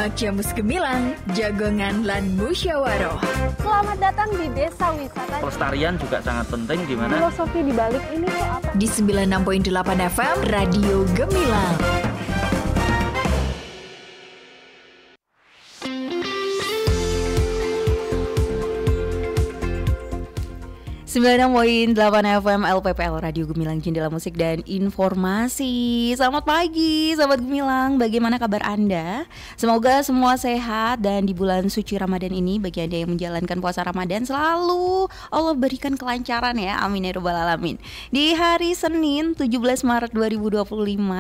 Nyimak Jamus Gemilang, Jagongan lan Musyawaroh. Selamat datang di Desa Wisata. Pelestarian juga sangat penting, gimana? Filosofi di balik ini tuh apa? Di 96.8 FM, Radio Gemilang. Sembilan 96.8 FM LPPL Radio Gemilang, Jendela Musik dan Informasi. Selamat pagi Sobat Gemilang, bagaimana kabar Anda? Semoga semua sehat dan di bulan suci Ramadan ini bagi Anda yang menjalankan puasa Ramadan selalu Allah berikan kelancaran ya, amin ya rabbal alamin. Di hari Senin 17 Maret 2025,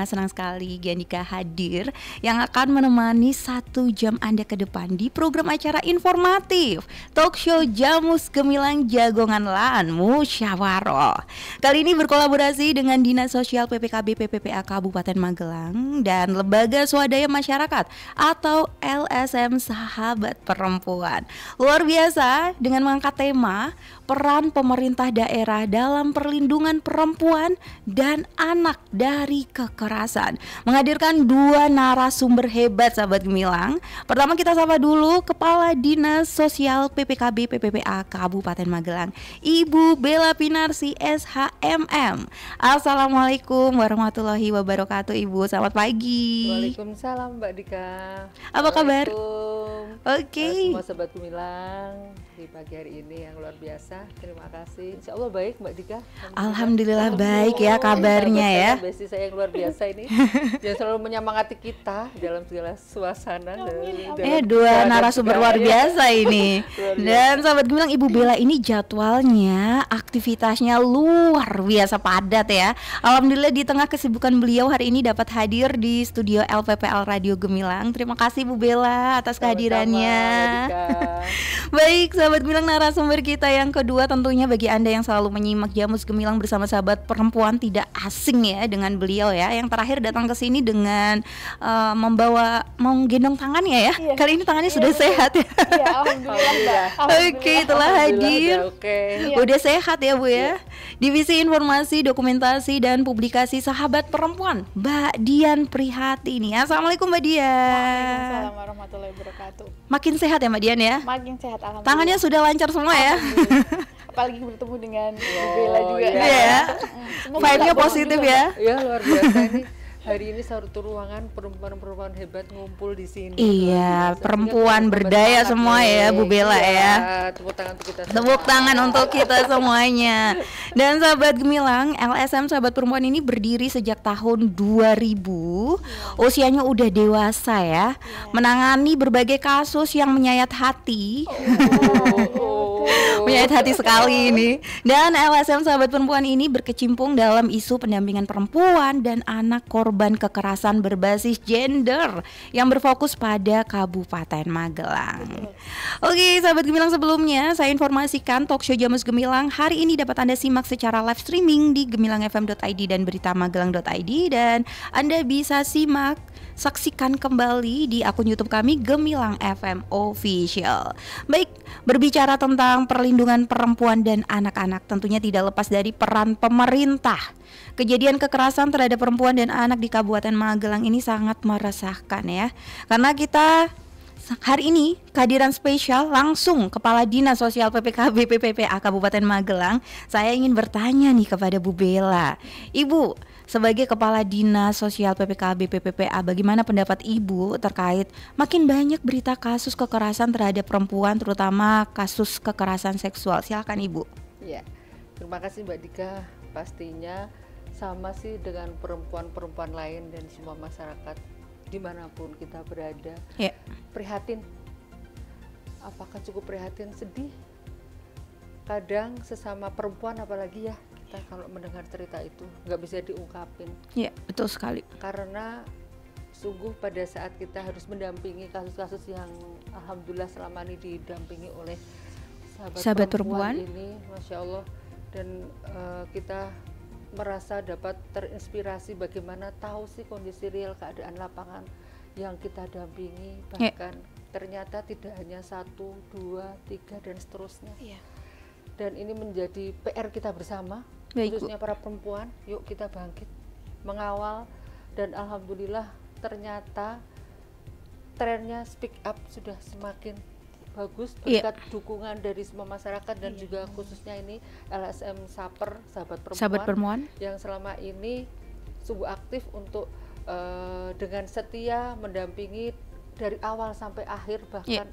senang sekali Giandika hadir yang akan menemani 1 jam Anda ke depan di program acara informatif Talk Show Jamus Gemilang Jagongan Lan Musyawaroh. Kali ini berkolaborasi dengan Dinas Sosial PPKB PPPA Kabupaten Magelang dan Lembaga Swadaya Masyarakat atau LSM Sahabat Perempuan. Luar biasa dengan mengangkat tema peran pemerintah daerah dalam perlindungan perempuan dan anak dari kekerasan. Menghadirkan 2 narasumber hebat Sahabat Gemilang. Pertama kita sapa dulu Kepala Dinas Sosial PPKB PPPA Kabupaten Magelang, Ibu Bella Pinarsi SHMM. Assalamualaikum warahmatullahi wabarakatuh Ibu, selamat pagi. Waalaikumsalam Mbak Dika. Apa kabar? Oke. Semua Sobat Gemilang di pagi hari ini yang luar biasa. Terima kasih. Insya Allah baik Mbak Dika. Alhamdulillah baik ya kabarnya ya. Besti saya yang luar biasa ini yang selalu menyemangati kita dalam segala suasana. Dua narasumber luar biasa ini. Dan Sahabat Gemilang, Ibu Bella ini jadwalnya, aktivitasnya luar biasa padat ya. Alhamdulillah di tengah kesibukan beliau hari ini dapat hadir di studio LPPL Radio Gemilang. Terima kasih Bu Bella atas kehadirannya. Baik Sahabat Gemilang, narasumber kita yang kedua tentunya bagi Anda yang selalu menyimak Jamus Gemilang bersama sahabat perempuan tidak asing ya dengan beliau ya. Yang terakhir datang ke sini dengan menggendong tangannya ya. Iya. Kali ini tangannya sudah sehat ya. Iya, alhamdulillah. Oke, telah hadir. Udah sehat ya Bu ya. Divisi Informasi, Dokumentasi dan Publikasi Sahabat Perempuan, Mbak Dian Prihatini. Assalamualaikum Mbak Dian. Waalaikumsalam warahmatullahi wabarakatuh. Makin sehat ya Mbak Dian ya? Makin sehat alhamdulillah. Tangannya sudah lancar semua ya? Apalagi bertemu dengan Bu Bella juga. Iya ya. Vibe-nya positif ya. Iya, luar biasa ini. Hari ini satu ruangan perempuan-perempuan hebat ngumpul di sini. Iya, perempuan berdaya semua ya Bu Bella ya. Tepuk tangan untuk kita semua. Tepuk tangan untuk kita semuanya. Dan Sahabat Gemilang, LSM Sahabat Perempuan ini berdiri sejak tahun 2000. Usianya udah dewasa ya. Menangani berbagai kasus yang menyayat hati. Menyayat hati sekali ini. Dan LSM Sahabat Perempuan ini berkecimpung dalam isu pendampingan perempuan dan anak korban kekerasan berbasis gender yang berfokus pada Kabupaten Magelang. Oke, Sahabat Gemilang, sebelumnya saya informasikan Talk Show Jamus Gemilang hari ini dapat Anda simak secara live streaming di gemilangfm.id dan beritamagelang.id, dan Anda bisa saksikan kembali di akun YouTube kami Gemilang FM Official. Baik, berbicara tentang perlindungan perempuan dan anak-anak tentunya tidak lepas dari peran pemerintah. Kejadian kekerasan terhadap perempuan dan anak di Kabupaten Magelang ini sangat meresahkan ya. Karena kita hari ini kehadiran spesial langsung Kepala Dinas Sosial PPKB PPPA Kabupaten Magelang. Saya ingin bertanya nih kepada Bu Bella. Ibu, sebagai Kepala Dinas Sosial PPKB PPPA, bagaimana pendapat Ibu terkait makin banyak berita kasus kekerasan terhadap perempuan, terutama kasus kekerasan seksual? Silakan Ibu. Ya, terima kasih Mbak Dika. Pastinya sama sih dengan perempuan-perempuan lain dan semua masyarakat dimanapun kita berada. Ya. Prihatin. Apakah cukup prihatin? Sedih. Kadang sesama perempuan apalagi ya, kita kalau mendengar cerita itu nggak bisa diungkapin. Ya, betul sekali. Karena sungguh pada saat kita harus mendampingi kasus-kasus yang alhamdulillah selama ini didampingi oleh sahabat perempuan ini, Masya Allah. Dan kita merasa dapat terinspirasi bagaimana tahu sih kondisi real keadaan lapangan yang kita dampingi, bahkan ternyata tidak hanya 1, 2, 3 dan seterusnya. Dan ini menjadi PR kita bersama, khususnya para perempuan. Yuk kita bangkit mengawal, dan alhamdulillah ternyata trennya speak up sudah semakin bagus Iya. berkat dukungan dari semua masyarakat dan juga khususnya ini LSM Saper Sahabat Sahabat Perempuan perempuan. yang selama ini sungguh aktif untuk dengan setia mendampingi dari awal sampai akhir, bahkan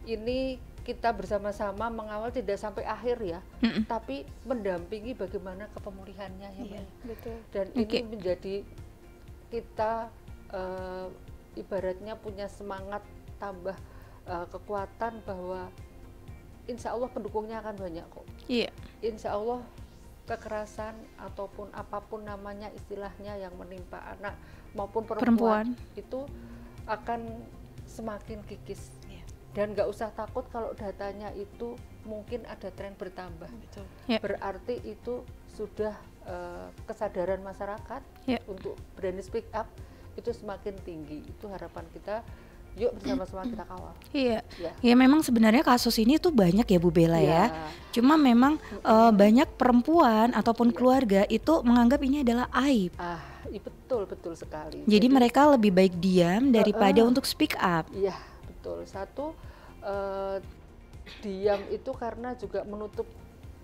ini kita bersama-sama mengawal tidak sampai akhir ya, tapi mendampingi bagaimana kepemulihannya ya Mbak. Betul. Dan ini menjadi kita ibaratnya punya semangat tambah kekuatan bahwa insya Allah pendukungnya akan banyak kok. Iya. Insya Allah kekerasan ataupun apapun namanya istilahnya yang menimpa anak maupun perempuan itu akan semakin kikis. Dan nggak usah takut kalau datanya itu mungkin ada tren bertambah. Betul. Berarti itu sudah kesadaran masyarakat untuk berani speak up itu semakin tinggi. Itu harapan kita. Yuk bersama-sama kita kawal. Iya, ya memang sebenarnya kasus ini tuh banyak ya Bu Bella ya. Cuma memang banyak perempuan ataupun keluarga itu menganggap ini adalah aib. Betul sekali. Jadi mereka lebih baik diam daripada untuk speak up. Iya, betul. Satu, diam itu karena juga menutup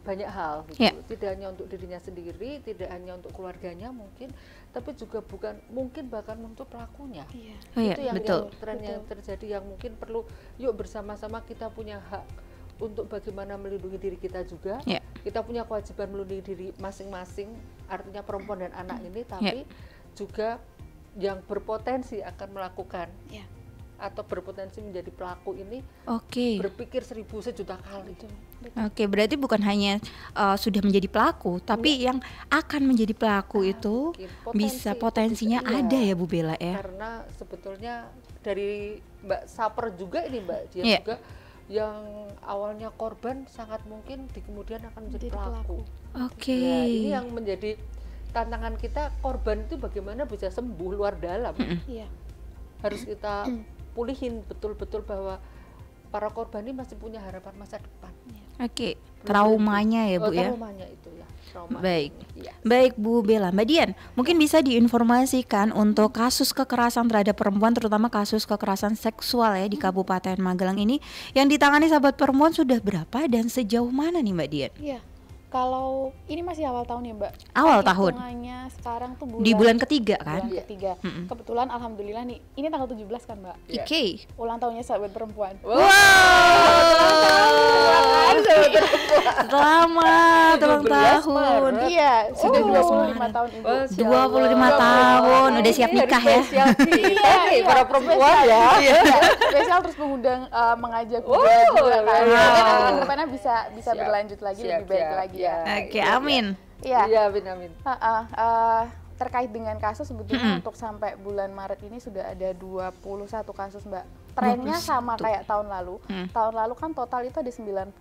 banyak hal gitu. Tidak hanya untuk dirinya sendiri, tidak hanya untuk keluarganya mungkin, tapi juga bukan mungkin bahkan untuk pelakunya. Itu yang tren yang terjadi yang mungkin perlu yuk bersama-sama kita punya hak untuk bagaimana melindungi diri kita juga. Kita punya kewajiban melindungi diri masing-masing, artinya perempuan dan anak ini, tapi juga yang berpotensi akan melakukan atau berpotensi menjadi pelaku ini berpikir 1000 sejuta kali. Berarti bukan hanya sudah menjadi pelaku, tapi yang akan menjadi pelaku itu bisa potensinya ada ya Bu Bella ya. Karena sebetulnya dari Mbak Saper juga ini Mbak, dia juga yang awalnya korban sangat mungkin di kemudian akan menjadi pelaku. Nah, ini yang menjadi tantangan kita, korban itu bagaimana bisa sembuh luar dalam. Harus kita pulihin betul-betul bahwa para korban ini masih punya harapan masa depan. Traumanya ya Bu ya. Traumanya itu ya. Baik. Baik Bu Bella, Mbak Dian, mungkin bisa diinformasikan untuk kasus kekerasan terhadap perempuan, terutama kasus kekerasan seksual ya di Kabupaten Magelang ini yang ditangani Sahabat Perempuan sudah berapa dan sejauh mana nih Mbak Dian? Iya. Kalau ini masih awal tahun ya Mbak. Awal tahun. Hitungannya sekarang tuh di bulan ketiga kan? Bulan ketiga. Kebetulan alhamdulillah nih, ini tanggal 17 kan Mbak. Ulang tahunnya Sahabat Perempuan. Selamat ulang tahun. Iya, sudah 25 tahun Ibu. 25 tahun, udah siap nikah ya. Iya, para perempuan ya. Spesial terus mengundang mengajak juga kan. Depannya bisa berlanjut lagi lebih baik lagi ya. Oke, amin. Iya, amin. Terkait dengan kasus sebetulnya untuk sampai bulan Maret ini sudah ada 21 kasus Mbak. Trennya sama kayak tahun lalu. Tahun lalu kan total itu ada 90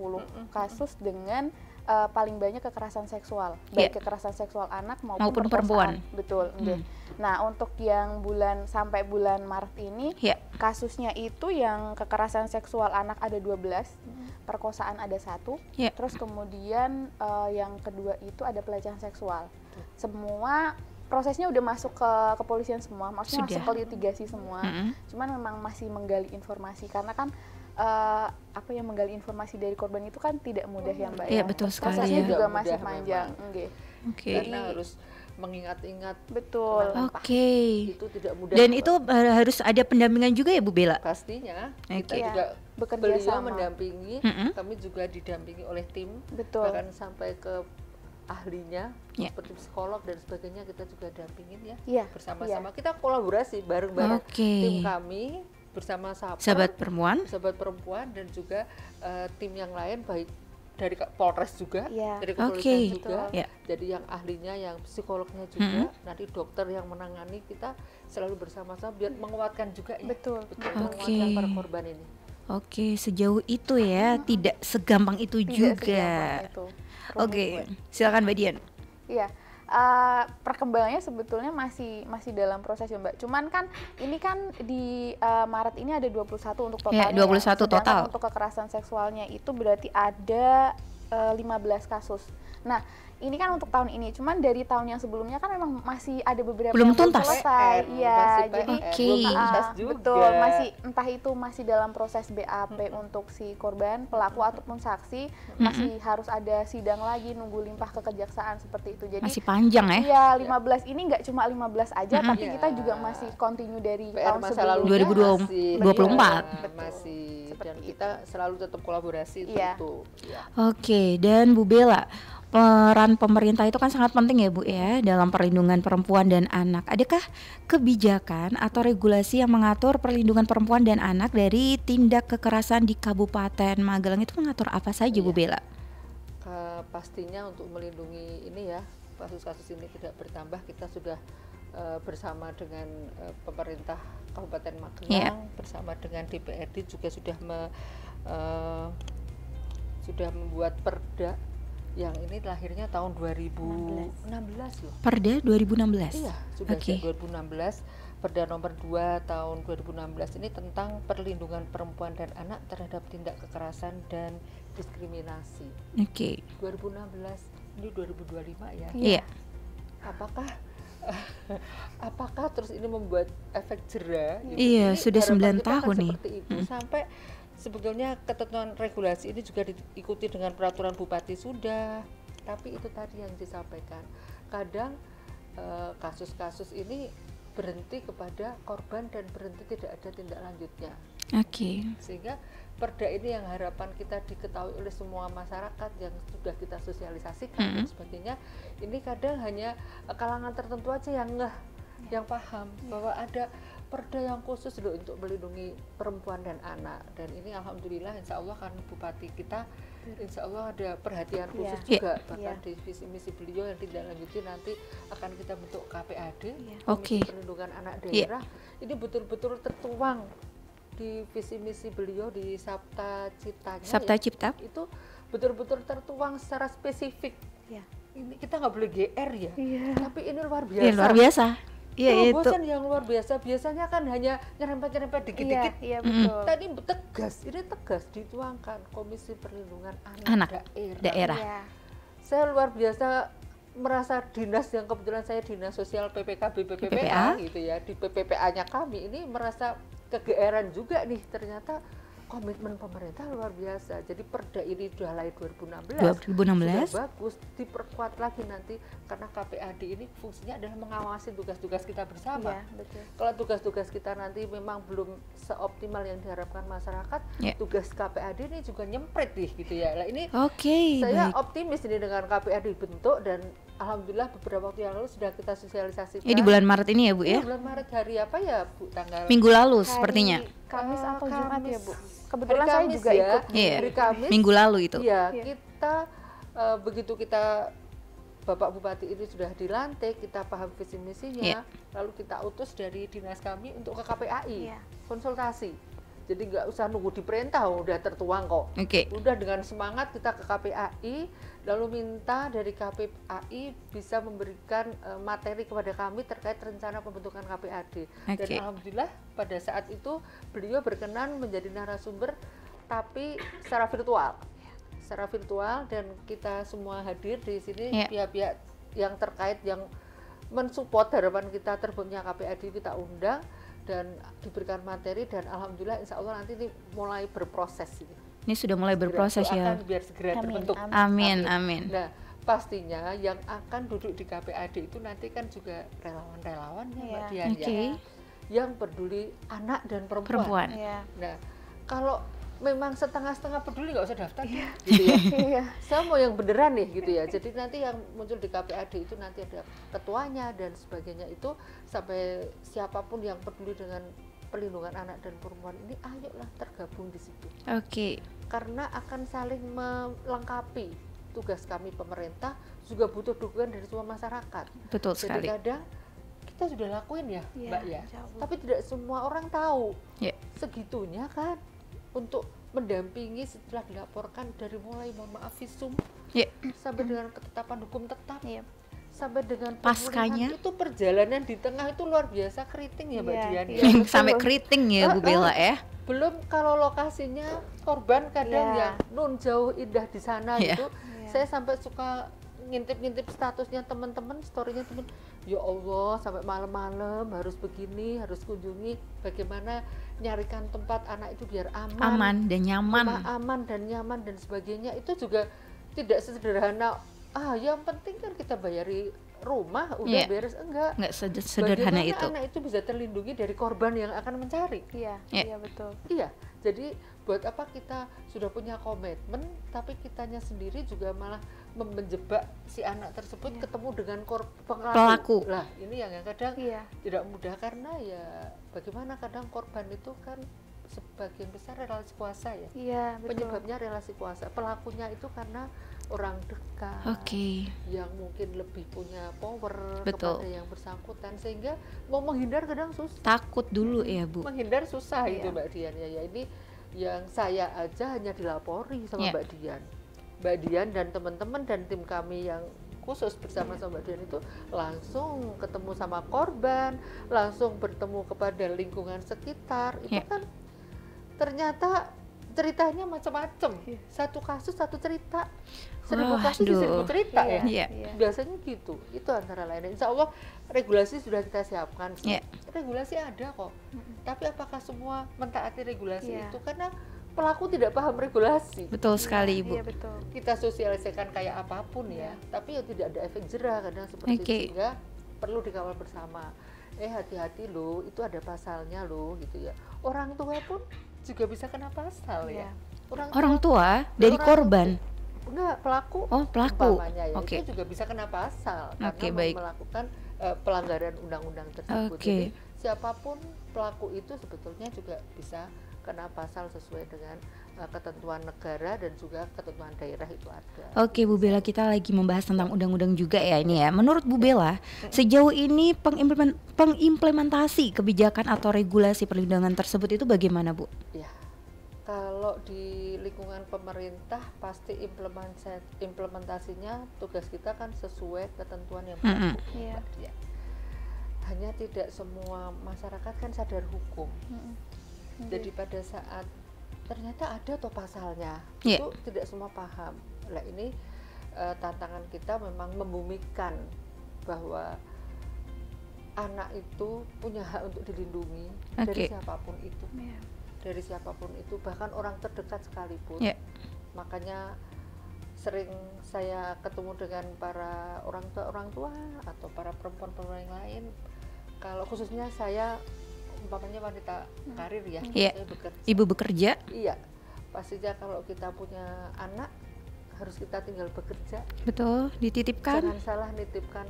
kasus dengan paling banyak kekerasan seksual, baik kekerasan seksual anak maupun perempuan. Betul. Nah, untuk yang sampai bulan Maret ini kasusnya itu yang kekerasan seksual anak ada 12, perkosaan ada 1, terus kemudian yang kedua itu ada pelecehan seksual. Semua prosesnya udah masuk ke kepolisian semua, maksudnya masuk ke litigasi semua. Cuman memang masih menggali informasi karena kan menggali informasi dari korban itu kan tidak mudah ya Mbak. Iya, betul sekali. Prosesnya juga mudah masih panjang. Karena harus mengingat-ingat. Betul. Itu tidak mudah. Dan itu harus ada pendampingan juga ya Bu Bella? Pastinya. Kita Iya, juga bekerja sama. mendampingi, kami juga didampingi oleh tim. Betul. Bahkan sampai ke ahlinya seperti psikolog dan sebagainya kita juga dampingin bersama-sama. Kita kolaborasi bareng-bareng tim kami bersama Sahabat Perempuan dan juga tim yang lain, baik dari Polres juga, dari kepolisian juga. Jadi yang ahlinya, yang psikolognya juga, nanti dokter yang menangani, kita selalu bersama-sama biar menguatkan juga menguatkan para korban ini. Sejauh itu ya, tidak segampang itu juga. Silakan Mbak Dian. Iya, perkembangannya sebetulnya masih dalam proses ya Mbak. Cuman kan ini kan di Maret ini ada 21 untuk totalnya. 21 total. Untuk kekerasan seksualnya itu berarti ada 15 kasus. Nah, ini kan untuk tahun ini, cuman dari tahun yang sebelumnya kan memang masih ada beberapa belum yang tuntas. selesai. Iya, jadi betul, masih entah itu masih dalam proses BAP untuk si korban, pelaku ataupun saksi, masih harus ada sidang lagi, nunggu limpah ke kejaksaan seperti itu. Jadi masih panjang ya. Iya, 15 ini nggak cuma 15 aja, tapi kita juga masih continue dari tahun sebelumnya. 2024 masih dan kita selalu tetap kolaborasi itu. Oke, dan Bu Bella, peran pemerintah itu kan sangat penting ya Bu ya dalam perlindungan perempuan dan anak. Adakah kebijakan atau regulasi yang mengatur perlindungan perempuan dan anak dari tindak kekerasan di Kabupaten Magelang itu mengatur apa saja Bu Bella? Pastinya untuk melindungi ini ya, kasus-kasus ini tidak bertambah, kita sudah bersama dengan pemerintah Kabupaten Magelang, bersama dengan DPRD juga sudah membuat perda yang ini lahirnya tahun 2016 loh. Perda 2016? Iya, sudah sejak 2016. Perda nomor 2 tahun 2016 ini tentang perlindungan perempuan dan anak terhadap tindak kekerasan dan diskriminasi. 2016, ini 2025 ya. Iya. Apakah terus ini membuat efek jera? Gitu? Iya, ini sudah 9 tahun nih. Seperti itu sampai sebetulnya ketentuan regulasi ini juga diikuti dengan peraturan bupati sudah, tapi itu tadi yang disampaikan. Kadang kasus-kasus ini berhenti kepada korban dan berhenti tidak ada tindak lanjutnya. Sehingga perda ini yang harapan kita diketahui oleh semua masyarakat yang sudah kita sosialisasikan dan sebagainya. Ini kadang hanya kalangan tertentu aja yang yang paham bahwa ada perda yang khusus loh untuk melindungi perempuan dan anak, dan ini alhamdulillah insya Allah karena bupati kita insya Allah ada perhatian khusus juga, bahkan di visi misi beliau yang tidak lanjuti nanti akan kita bentuk KPAD, Komisi Perlindungan Anak Daerah. Ini betul-betul tertuang di visi misi beliau di Sabta Cipta itu betul-betul tertuang secara spesifik. Ini kita nggak boleh GR ya, tapi ini luar biasa. Luar biasa. Terobosan yang luar biasa. Biasanya kan hanya nyerempet-nyerempet dikit-dikit. Betul. Tadi ini tegas dituangkan Komisi Perlindungan Anak Daerah. Saya luar biasa merasa dinas yang kebetulan saya dinas sosial PPKB PPPA gitu ya, di PPPA-nya kami ini merasa kegeeran juga nih, ternyata komitmen pemerintah luar biasa. Jadi perda ini sudah lahir 2016. Sudah bagus, diperkuat lagi nanti karena KPAD ini fungsinya adalah mengawasi tugas-tugas kita bersama. Kalau tugas-tugas kita nanti memang belum seoptimal yang diharapkan masyarakat, tugas KPAD ini juga nyempret nih gitu ya. Nah ini saya optimis ini dengan KPAD dibentuk, dan alhamdulillah beberapa waktu yang lalu sudah kita sosialisasikan. Di bulan Maret ini ya Bu ya? Bulan Maret, hari apa ya Bu? Tanggal minggu lalu sepertinya. Kamis atau Jumat ya Bu? Kebetulan saya juga ikut hari Kamis. Minggu lalu itu. Iya, kita begitu kita Bapak Bupati ini sudah dilantik, kita paham visi misinya, lalu kita utus dari dinas kami untuk ke KPAI konsultasi. Jadi nggak usah nunggu diperintah, udah tertuang kok. Udah dengan semangat kita ke KPAI, lalu minta dari KPAI bisa memberikan materi kepada kami terkait rencana pembentukan KPAD. Dan alhamdulillah pada saat itu beliau berkenan menjadi narasumber, tapi secara virtual, dan kita semua hadir di sini, pihak-pihak yang terkait yang mensupport harapan kita terbentuknya KPAD kita undang dan diberikan materi, dan alhamdulillah insya Allah nanti ini mulai berproses ini. Ini sudah mulai berproses ya. Biar segera terbentuk. Amin. Nah pastinya yang akan duduk di KPAD itu nanti kan juga relawan-relawan Mbak Dian ya, yang peduli anak dan perempuan. Nah kalau memang setengah-setengah peduli nggak usah daftar gitu ya. Saya mau yang beneran nih gitu ya. Jadi nanti yang muncul di KPAD itu nanti ada ketuanya dan sebagainya, itu sampai siapapun yang peduli dengan perlindungan anak dan perempuan ini, ayolah tergabung di situ. Karena akan saling melengkapi tugas kami pemerintah, juga butuh dukungan dari semua masyarakat. Betul sekali. Jadi kadang kita sudah lakuin ya Mbak ya, tapi tidak semua orang tahu segitunya kan. Untuk mendampingi setelah dilaporkan dari mulai mohon maaf visum sampai dengan ketetapan hukum tetap sampai dengan paskanya, itu perjalanan di tengah itu luar biasa keriting ya Mbak Dian. Sampai keriting ya Bu Bella ya. Belum kalau lokasinya korban kadang yang nun jauh indah di sana gitu. Saya sampai suka ngintip-ngintip statusnya teman-teman, storynya teman, ya Allah sampai malam-malam harus begini, harus kunjungi, bagaimana nyarikan tempat anak itu biar aman dan nyaman, aman dan nyaman dan sebagainya. Itu juga tidak sederhana. Yang penting kan kita bayari rumah udah beres, enggak sederhana itu. Anak itu bisa terlindungi dari korban yang akan mencari. Iya betul. Iya, jadi buat apa kita sudah punya komitmen tapi kitanya sendiri juga malah menjebak si anak tersebut ketemu dengan pelaku. Lah ini yang kadang tidak mudah, karena ya bagaimana kadang korban itu kan sebagian besar relasi kuasa ya. Iya, betul. Penyebabnya relasi kuasa, pelakunya itu karena orang dekat, yang mungkin lebih punya power kepada yang bersangkutan, sehingga mau menghindar kadang susah. Takut dulu ya Bu. Menghindar susah itu Mbak Dian ya. Ini yang saya aja hanya dilapori sama Mbak Dian. Mbak Dian dan teman-teman dan tim kami yang khusus bersama sama Mbak Dian itu langsung ketemu sama korban, langsung bertemu kepada lingkungan sekitar. Itu kan ternyata ceritanya macam-macam. Satu kasus satu cerita, 1000 kasus di 1000 cerita ya. Biasanya gitu. Itu antara lain. Insya Allah regulasi sudah kita siapkan. Regulasi ada kok. Tapi apakah semua mentaati regulasi itu? Karena pelaku tidak paham regulasi. Betul sekali Ibu. Iya, betul. Kita sosialisasikan kayak apapun ya, tapi ya tidak ada efek jerah kadang seperti itu, sehingga perlu dikawal bersama. Hati-hati loh, itu ada pasalnya loh gitu ya. Orang tua pun juga bisa kena pasal ya. Orang tua dari korban. Enggak, pelaku. Pelaku. Itu juga bisa kena pasal karena melakukan pelanggaran undang-undang tersebut. Jadi siapapun pelaku itu sebetulnya juga bisa kena pasal sesuai dengan ketentuan negara dan juga ketentuan daerah itu ada. Oke Bu Bella, kita lagi membahas tentang undang-undang juga ya ini ya. Menurut Bu Bella, sejauh ini pengimplementasi kebijakan atau regulasi perlindungan tersebut itu bagaimana Bu? Ya, kalau di lingkungan pemerintah pasti implementasinya tugas kita kan sesuai ketentuan yang berlaku. Hanya tidak semua masyarakat kan sadar hukum. Jadi pada saat ternyata ada toh pasalnya, itu tidak semua paham. Nah ini tantangan kita memang membumikan bahwa anak itu punya hak untuk dilindungi dari siapapun itu, dari siapapun itu, bahkan orang terdekat sekalipun. Makanya sering saya ketemu dengan para orang tua atau para perempuan-perempuan yang lain. Kalau khususnya saya umpamanya wanita karir ya, saya bekerja. Ibu bekerja? Iya, pastinya kalau kita punya anak harus kita tinggal bekerja. Betul, dititipkan. Jangan salah nitipkan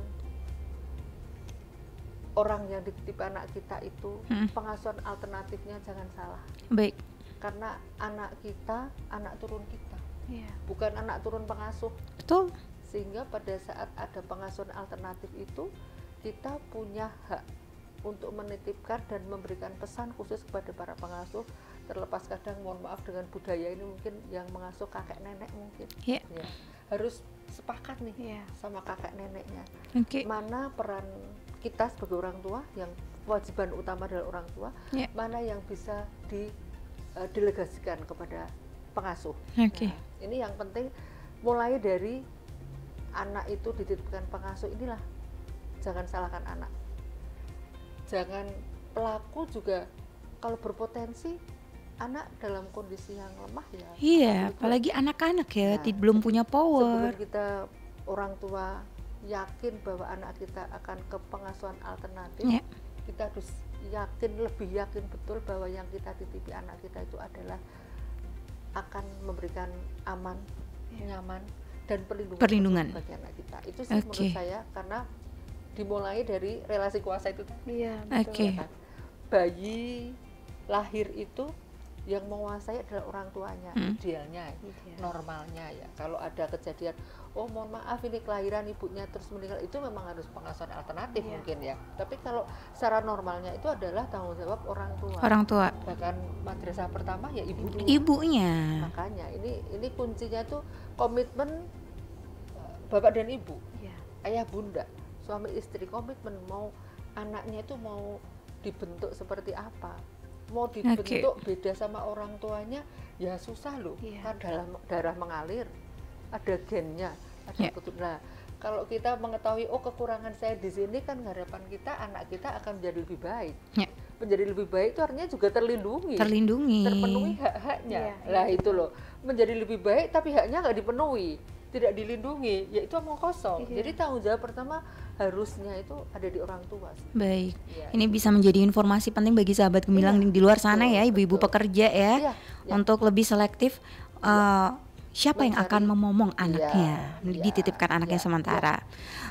orang yang dititip anak kita itu, pengasuhan alternatifnya jangan salah. Baik. Karena anak kita, anak turun kita, bukan anak turun pengasuh. Betul. Sehingga pada saat ada pengasuhan alternatif itu, kita punya hak untuk menitipkan dan memberikan pesan khusus kepada para pengasuh. Terlepas kadang mohon maaf dengan budaya ini mungkin yang mengasuh kakek nenek mungkin harus sepakat nih sama kakek neneknya, mana peran kita sebagai orang tua, yang kewajiban utama adalah orang tua, mana yang bisa didelegasikan kepada pengasuh. Nah, ini yang penting, mulai dari anak itu dititipkan pengasuh, inilah jangan salahkan anak. Jangan pelaku juga kalau berpotensi anak dalam kondisi yang lemah ya. Iya, apalagi anak-anak ya, belum punya power. Sebelum kita orang tua yakin bahwa anak kita akan ke pengasuhan alternatif, kita harus lebih yakin betul bahwa yang kita titipi anak kita itu adalah akan memberikan aman, nyaman dan perlindungan bagi anak kita. Itu sih menurut saya, karena dimulai dari relasi kuasa itu tadi. Kan? Bayi lahir itu yang menguasai adalah orang tuanya, idealnya, normalnya ya. Kalau ada kejadian, mohon maaf ini kelahiran ibunya terus meninggal, itu memang harus pengasuhan alternatif mungkin ya. Tapi kalau secara normalnya itu adalah tanggung jawab orang tua. Orang tua. Bahkan madrasah pertama ya ibunya. Makanya ini kuncinya tuh komitmen bapak dan ibu, ayah bunda, suami istri, komitmen mau anaknya itu mau dibentuk seperti apa, mau dibentuk beda sama orang tuanya ya susah loh, kan dalam darah mengalir, ada gennya, ada betul. Nah kalau kita mengetahui kekurangan saya di sini, kan harapan kita anak kita akan menjadi lebih baik. Menjadi lebih baik itu artinya juga terpenuhi hak-haknya. Lah itu loh, menjadi lebih baik tapi haknya nggak dipenuhi, tidak dilindungi, yaitu omong kosong. Jadi tanggung jawab pertama harusnya itu ada di orang tua. Baik, ini bisa menjadi informasi penting bagi sahabat Gemilang di luar sana ya, ibu-ibu pekerja ya, untuk lebih selektif siapa yang akan memomong anaknya, dititipkan anaknya sementara.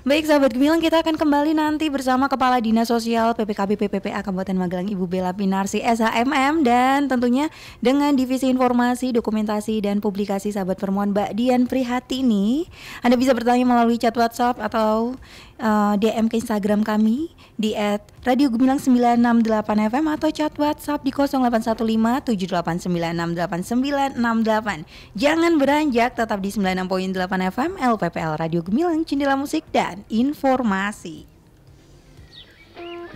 Baik sahabat Gemilang, kita akan kembali nanti bersama Kepala Dinas Sosial PPKB PPPA Kabupaten Magelang Ibu Bella Pinarsi SHMM, dan tentunya dengan Divisi Informasi, Dokumentasi dan Publikasi Sahabat Perempuan Mbak Dian Prihatini. Anda bisa bertanya melalui chat WhatsApp atau DM ke Instagram kami di @radiogemilang968fm atau chat WhatsApp di 081578968968. Jangan beranjak, tetap di 96.8 FM LPPL Radio Gemilang, Jendela Musik dan Informasi.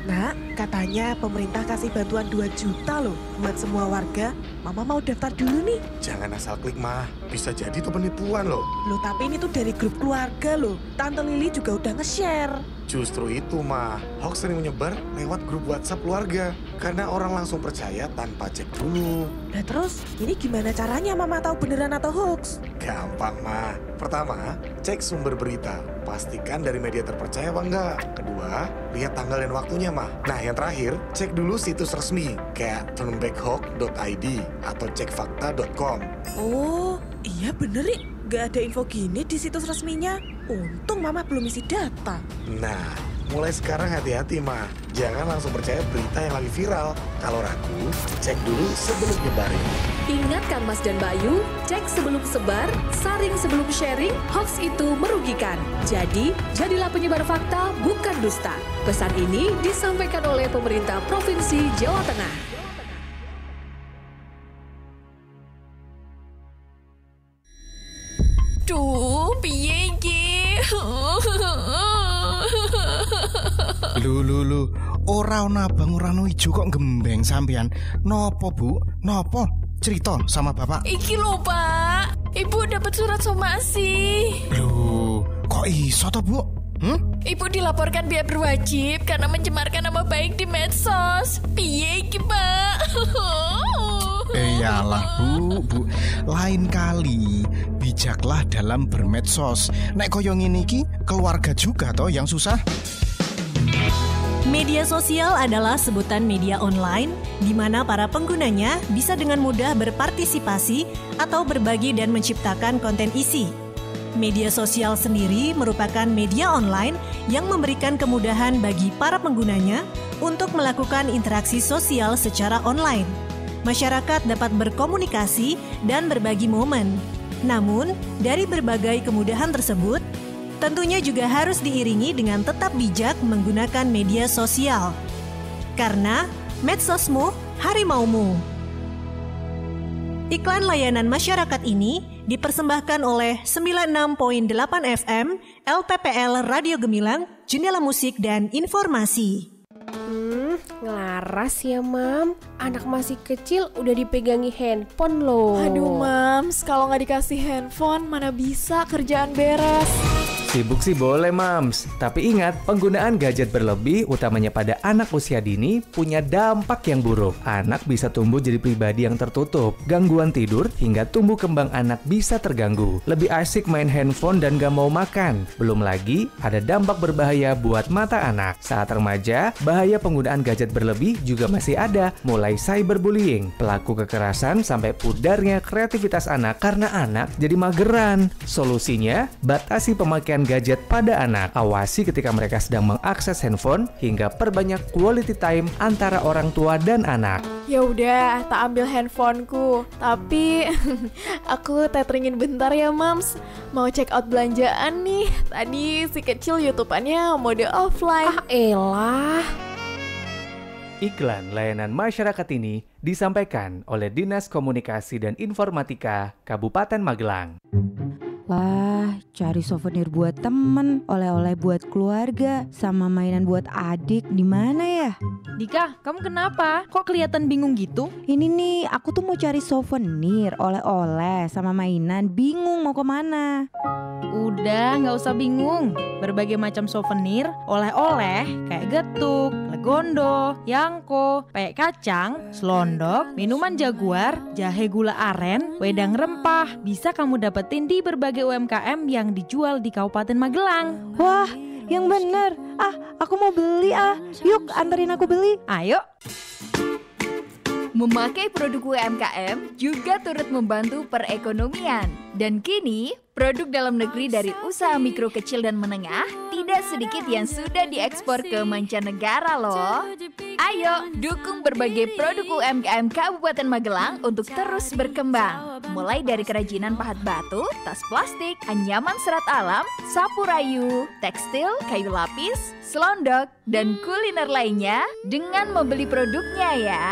Nak, katanya pemerintah kasih bantuan 2 juta loh buat semua warga. Mama mau daftar dulu nih. Jangan asal klik mah, bisa jadi itu penipuan loh. Loh tapi ini tuh dari grup keluarga loh. Tante Lili juga udah nge-share. Justru itu mah, hoax sering menyebar lewat grup WhatsApp keluarga. Karena orang langsung percaya tanpa cek dulu. Nah terus, ini gimana caranya Mama tahu beneran atau hoax? Gampang mah. Pertama, cek sumber berita. Pastikan dari media terpercaya apa enggak. Kedua, lihat tanggal dan waktunya mah. Nah yang terakhir, cek dulu situs resmi kayak turnbackhawk.id atau cekfakta.com. Oh, iya bener nih. Gak ada info gini di situs resminya. Untung Mama belum isi data. Nah, mulai sekarang hati-hati mah. Jangan langsung percaya berita yang lagi viral. Kalau ragu, cek dulu sebelum nyebarin. Ingat kan Mas dan Bayu, cek sebelum sebar, saring sebelum sharing, hoax itu merugikan. Jadi, jadilah penyebar fakta, bukan dusta. Pesan ini disampaikan oleh pemerintah Provinsi Jawa Tengah. Duh, piye iki? Lu, ora ono abang ora ono ijo kok gembeng sampean. Nopo, Bu? Nopo? Cerita sama Bapak. Iki lho, Pak. Ibu dapat surat somasi. Loh, kok iso toh, Bu? Ibu dilaporkan pihak berwajib karena mencemarkan nama baik di medsos. Piye iki, Pak? Iyalah Bu, lain kali bijaklah dalam bermedsos. Nek koyo ngene iki keluarga juga toh yang susah. Media sosial adalah sebutan media online di mana para penggunanya bisa dengan mudah berpartisipasi atau berbagi dan menciptakan konten isi. Media sosial sendiri merupakan media online yang memberikan kemudahan bagi para penggunanya untuk melakukan interaksi sosial secara online. Masyarakat dapat berkomunikasi dan berbagi momen. Namun, dari berbagai kemudahan tersebut, tentunya juga harus diiringi dengan tetap bijak menggunakan media sosial. Karena medsosmu, harimaumu. Iklan layanan masyarakat ini dipersembahkan oleh 96.8 FM LPPL Radio Gemilang, Jendela Musik dan Informasi. Ngelaras ya Mam, anak masih kecil udah dipegangi handphone loh. Aduh Mams, kalau nggak dikasih handphone mana bisa kerjaan beres. Sibuk sih boleh Mams, tapi ingat penggunaan gadget berlebih utamanya pada anak usia dini punya dampak yang buruk. Anak bisa tumbuh jadi pribadi yang tertutup, gangguan tidur hingga tumbuh kembang anak bisa terganggu. Lebih asik main handphone dan gak mau makan. Belum lagi ada dampak berbahaya buat mata anak. Saat remaja, bahaya penggunaan gadget berlebih juga masih ada, mulai cyberbullying, pelaku kekerasan sampai pudarnya kreativitas anak karena anak jadi mageran. Solusinya, batasi pemakaian gadget pada anak. Awasi ketika mereka sedang mengakses handphone hingga perbanyak quality time antara orang tua dan anak. Ya udah, tak ambil handphoneku. Tapi aku teteringin bentar ya, Mams. Mau check out belanjaan nih. Tadi si kecil YouTubeannya mode offline. Ah elah. Iklan layanan masyarakat ini disampaikan oleh Dinas Komunikasi dan Informatika Kabupaten Magelang. Wah, cari souvenir buat temen, oleh-oleh buat keluarga, sama mainan buat adik. Di mana ya? Dika, kamu kenapa? Kok kelihatan bingung gitu? Ini nih, aku tuh mau cari souvenir, oleh-oleh, sama mainan. Bingung mau kemana. Udah, gak usah bingung. Berbagai macam souvenir, oleh-oleh kayak getuk, legondo, yangko, peyek kacang, selondok, minuman jaguar, jahe gula aren, wedang rempah bisa kamu dapetin di berbagai UMKM yang dijual di Kabupaten Magelang. Wah, yang bener. Aku mau beli Yuk, anterin aku beli. Ayo. Memakai produk UMKM juga turut membantu perekonomian. Dan kini, produk dalam negeri dari usaha mikro kecil dan menengah tidak sedikit yang sudah diekspor ke mancanegara loh. Ayo, dukung berbagai produk UMKM Kabupaten Magelang untuk terus berkembang. Mulai dari kerajinan pahat batu, tas plastik, anyaman serat alam, sapu rayu, tekstil, kayu lapis, selondok, dan kuliner lainnya dengan membeli produknya ya.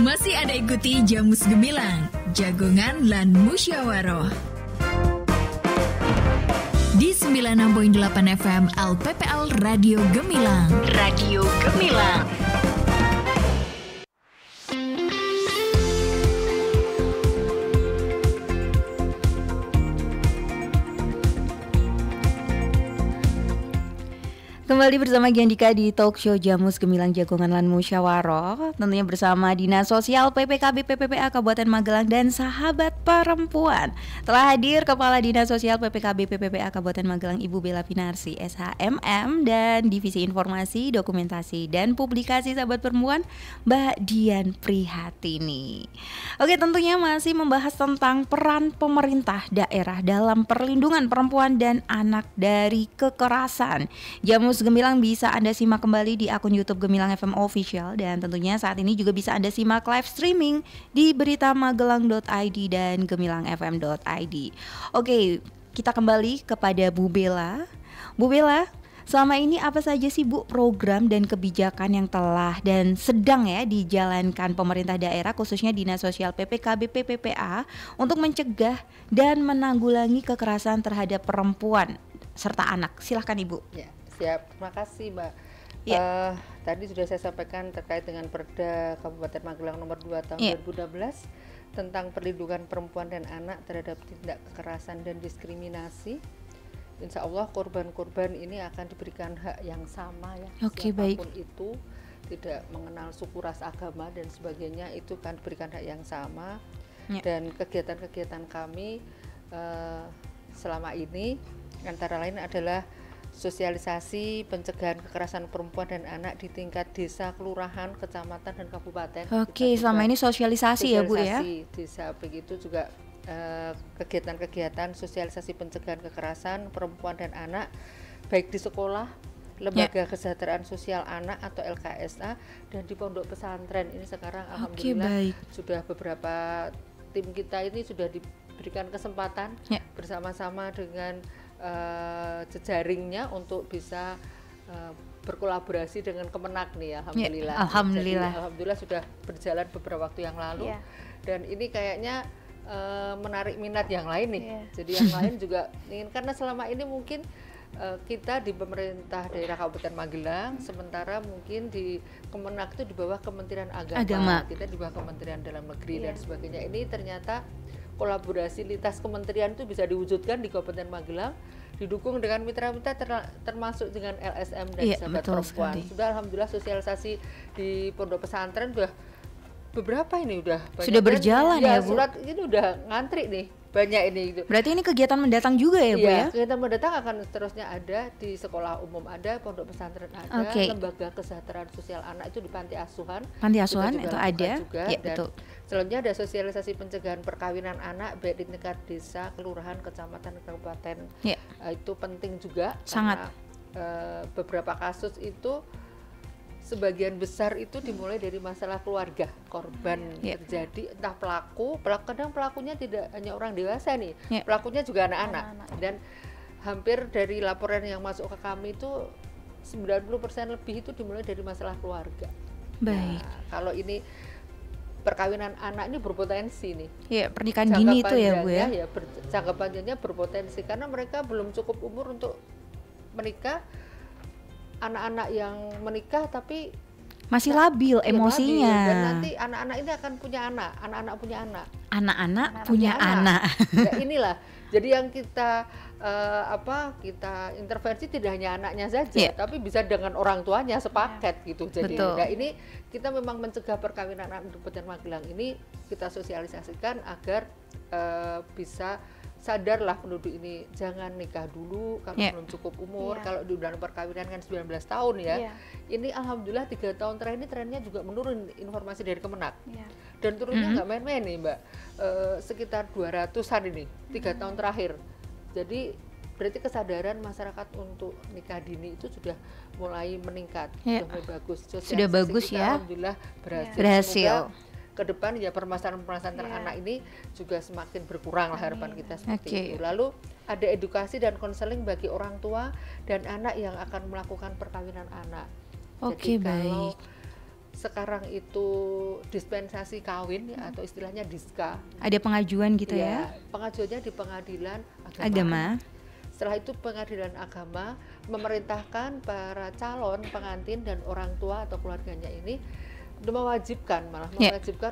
Masih ada ikuti Jamus Gemilang, Jagongan lan Musyawaroh di 96.8 FM LPPL Radio Gemilang. Radio Gemilang. Kembali bersama Giandika di talk show Jamus Gemilang Jagongan lan Musyawaroh. Tentunya bersama Dinas Sosial PPKB PPPA Kabupaten Magelang dan Sahabat Perempuan. Telah hadir Kepala Dinas Sosial PPKB PPPA Kabupaten Magelang Ibu Bella Pinarsi SHMM dan Divisi Informasi, Dokumentasi dan Publikasi Sahabat Perempuan Mbak Dian Prihatini. Oke, tentunya masih membahas tentang peran pemerintah daerah dalam perlindungan perempuan dan anak dari kekerasan. Jamus Gemilang bisa Anda simak kembali di akun YouTube Gemilang FM Official, dan tentunya saat ini juga bisa Anda simak live streaming di beritamagelang.id dan gemilangfm.id. Oke, kita kembali kepada Bu Bella. Bu Bella, selama ini apa saja sih Bu program dan kebijakan yang telah dan sedang dijalankan pemerintah daerah khususnya Dinas Sosial PPKB PPPA untuk mencegah dan menanggulangi kekerasan terhadap perempuan serta anak? Silahkan Ibu. Ya. Siap, terima kasih Mbak. Tadi sudah saya sampaikan terkait dengan Perda Kabupaten Magelang nomor 2 tahun 2016 tentang perlindungan perempuan dan anak terhadap tindak kekerasan dan diskriminasi. Insya Allah korban-korban ini akan diberikan hak yang sama ya. Oke, baik. Siapapun itu, tidak mengenal suku, ras, agama dan sebagainya, itu kan diberikan hak yang sama. Dan kegiatan-kegiatan kami selama ini antara lain adalah sosialisasi pencegahan kekerasan perempuan dan anak di tingkat desa, kelurahan, kecamatan dan kabupaten. Oke, selama ini sosialisasi ya Bu ya. Desa, begitu juga kegiatan-kegiatan sosialisasi pencegahan kekerasan perempuan dan anak baik di sekolah, lembaga kesejahteraan sosial anak atau LKSA, dan di pondok pesantren. Ini sekarang alhamdulillah sudah beberapa tim kita ini sudah diberikan kesempatan bersama-sama dengan jejaringnya untuk bisa berkolaborasi dengan Kemenak nih, alhamdulillah. Alhamdulillah. Jadi, alhamdulillah sudah berjalan beberapa waktu yang lalu, dan ini kayaknya menarik minat yang lain nih. Jadi yang lain juga ingin, karena selama ini mungkin kita di pemerintah daerah Kabupaten Magelang, sementara mungkin di Kemenak itu di bawah Kementerian Agama. Kita di bawah Kementerian Dalam Negeri dan sebagainya. Ini ternyata kolaborasi lintas kementerian itu bisa diwujudkan di Kabupaten Magelang, didukung dengan mitra-mitra termasuk dengan LSM dan Sahabat Perempuan. Sudah alhamdulillah sosialisasi di pondok pesantren sudah beberapa ini sudah berjalan ya Bu. Surat ini udah ngantri nih, banyak ini gitu. Berarti ini kegiatan mendatang juga ya Bu ya? Kegiatan mendatang akan seterusnya ada di sekolah umum, ada pondok pesantren, ada lembaga kesejahteraan sosial anak itu di panti asuhan. Panti asuhan itu ada juga, ya, dan betul. Selanjutnya ada sosialisasi pencegahan perkawinan anak baik di tingkat desa, kelurahan, kecamatan, kabupaten. Itu penting juga. Sangat. Karena beberapa kasus itu sebagian besar itu dimulai dari masalah keluarga korban terjadi, entah pelaku kadang pelakunya tidak hanya orang dewasa nih, pelakunya juga anak-anak. Dan hampir dari laporan yang masuk ke kami itu 90% lebih itu dimulai dari masalah keluarga. Baik. Nah, kalau ini perkawinan anak ini berpotensi nih. Iya, pernikahan dini itu ya Bu ya. Jangka panjangnya berpotensi karena mereka belum cukup umur untuk menikah. Anak-anak yang menikah tapi masih labil emosinya. Labil. Dan nanti anak-anak ini akan punya anak, anak-anak punya anak. Anak-anak punya anak. Nah, inilah. Jadi yang kita kita intervensi tidak hanya anaknya saja, tapi bisa dengan orang tuanya sepaket gitu. Jadi, nah ini kita memang mencegah perkawinan anak di Kabupaten Magelang ini kita sosialisasikan agar bisa sadarlah penduduk ini jangan nikah dulu kalau belum cukup umur. Kalau di undang perkawinan kan 19 tahun ya. Ini alhamdulillah 3 tahun terakhir ini trennya juga menurun informasi dari Kemenak. Dan turunnya nggak main-main nih Mbak. Sekitar 200-an ini 3 tahun terakhir. Jadi berarti kesadaran masyarakat untuk nikah dini itu sudah mulai meningkat, sudah mulai bagus. Sudah bagus ya. Alhamdulillah berhasil. Ke depan ya permasalahan-permasalahan anak ini juga semakin berkurang lah harapan kita seperti itu. Lalu ada edukasi dan konseling bagi orang tua dan anak yang akan melakukan perkawinan anak. Jadi kalau sekarang itu dispensasi kawin atau istilahnya diska. Ada pengajuan gitu ya? Pengajuannya di pengadilan agama. Setelah itu pengadilan agama memerintahkan para calon pengantin dan orang tua atau keluarganya ini mewajibkan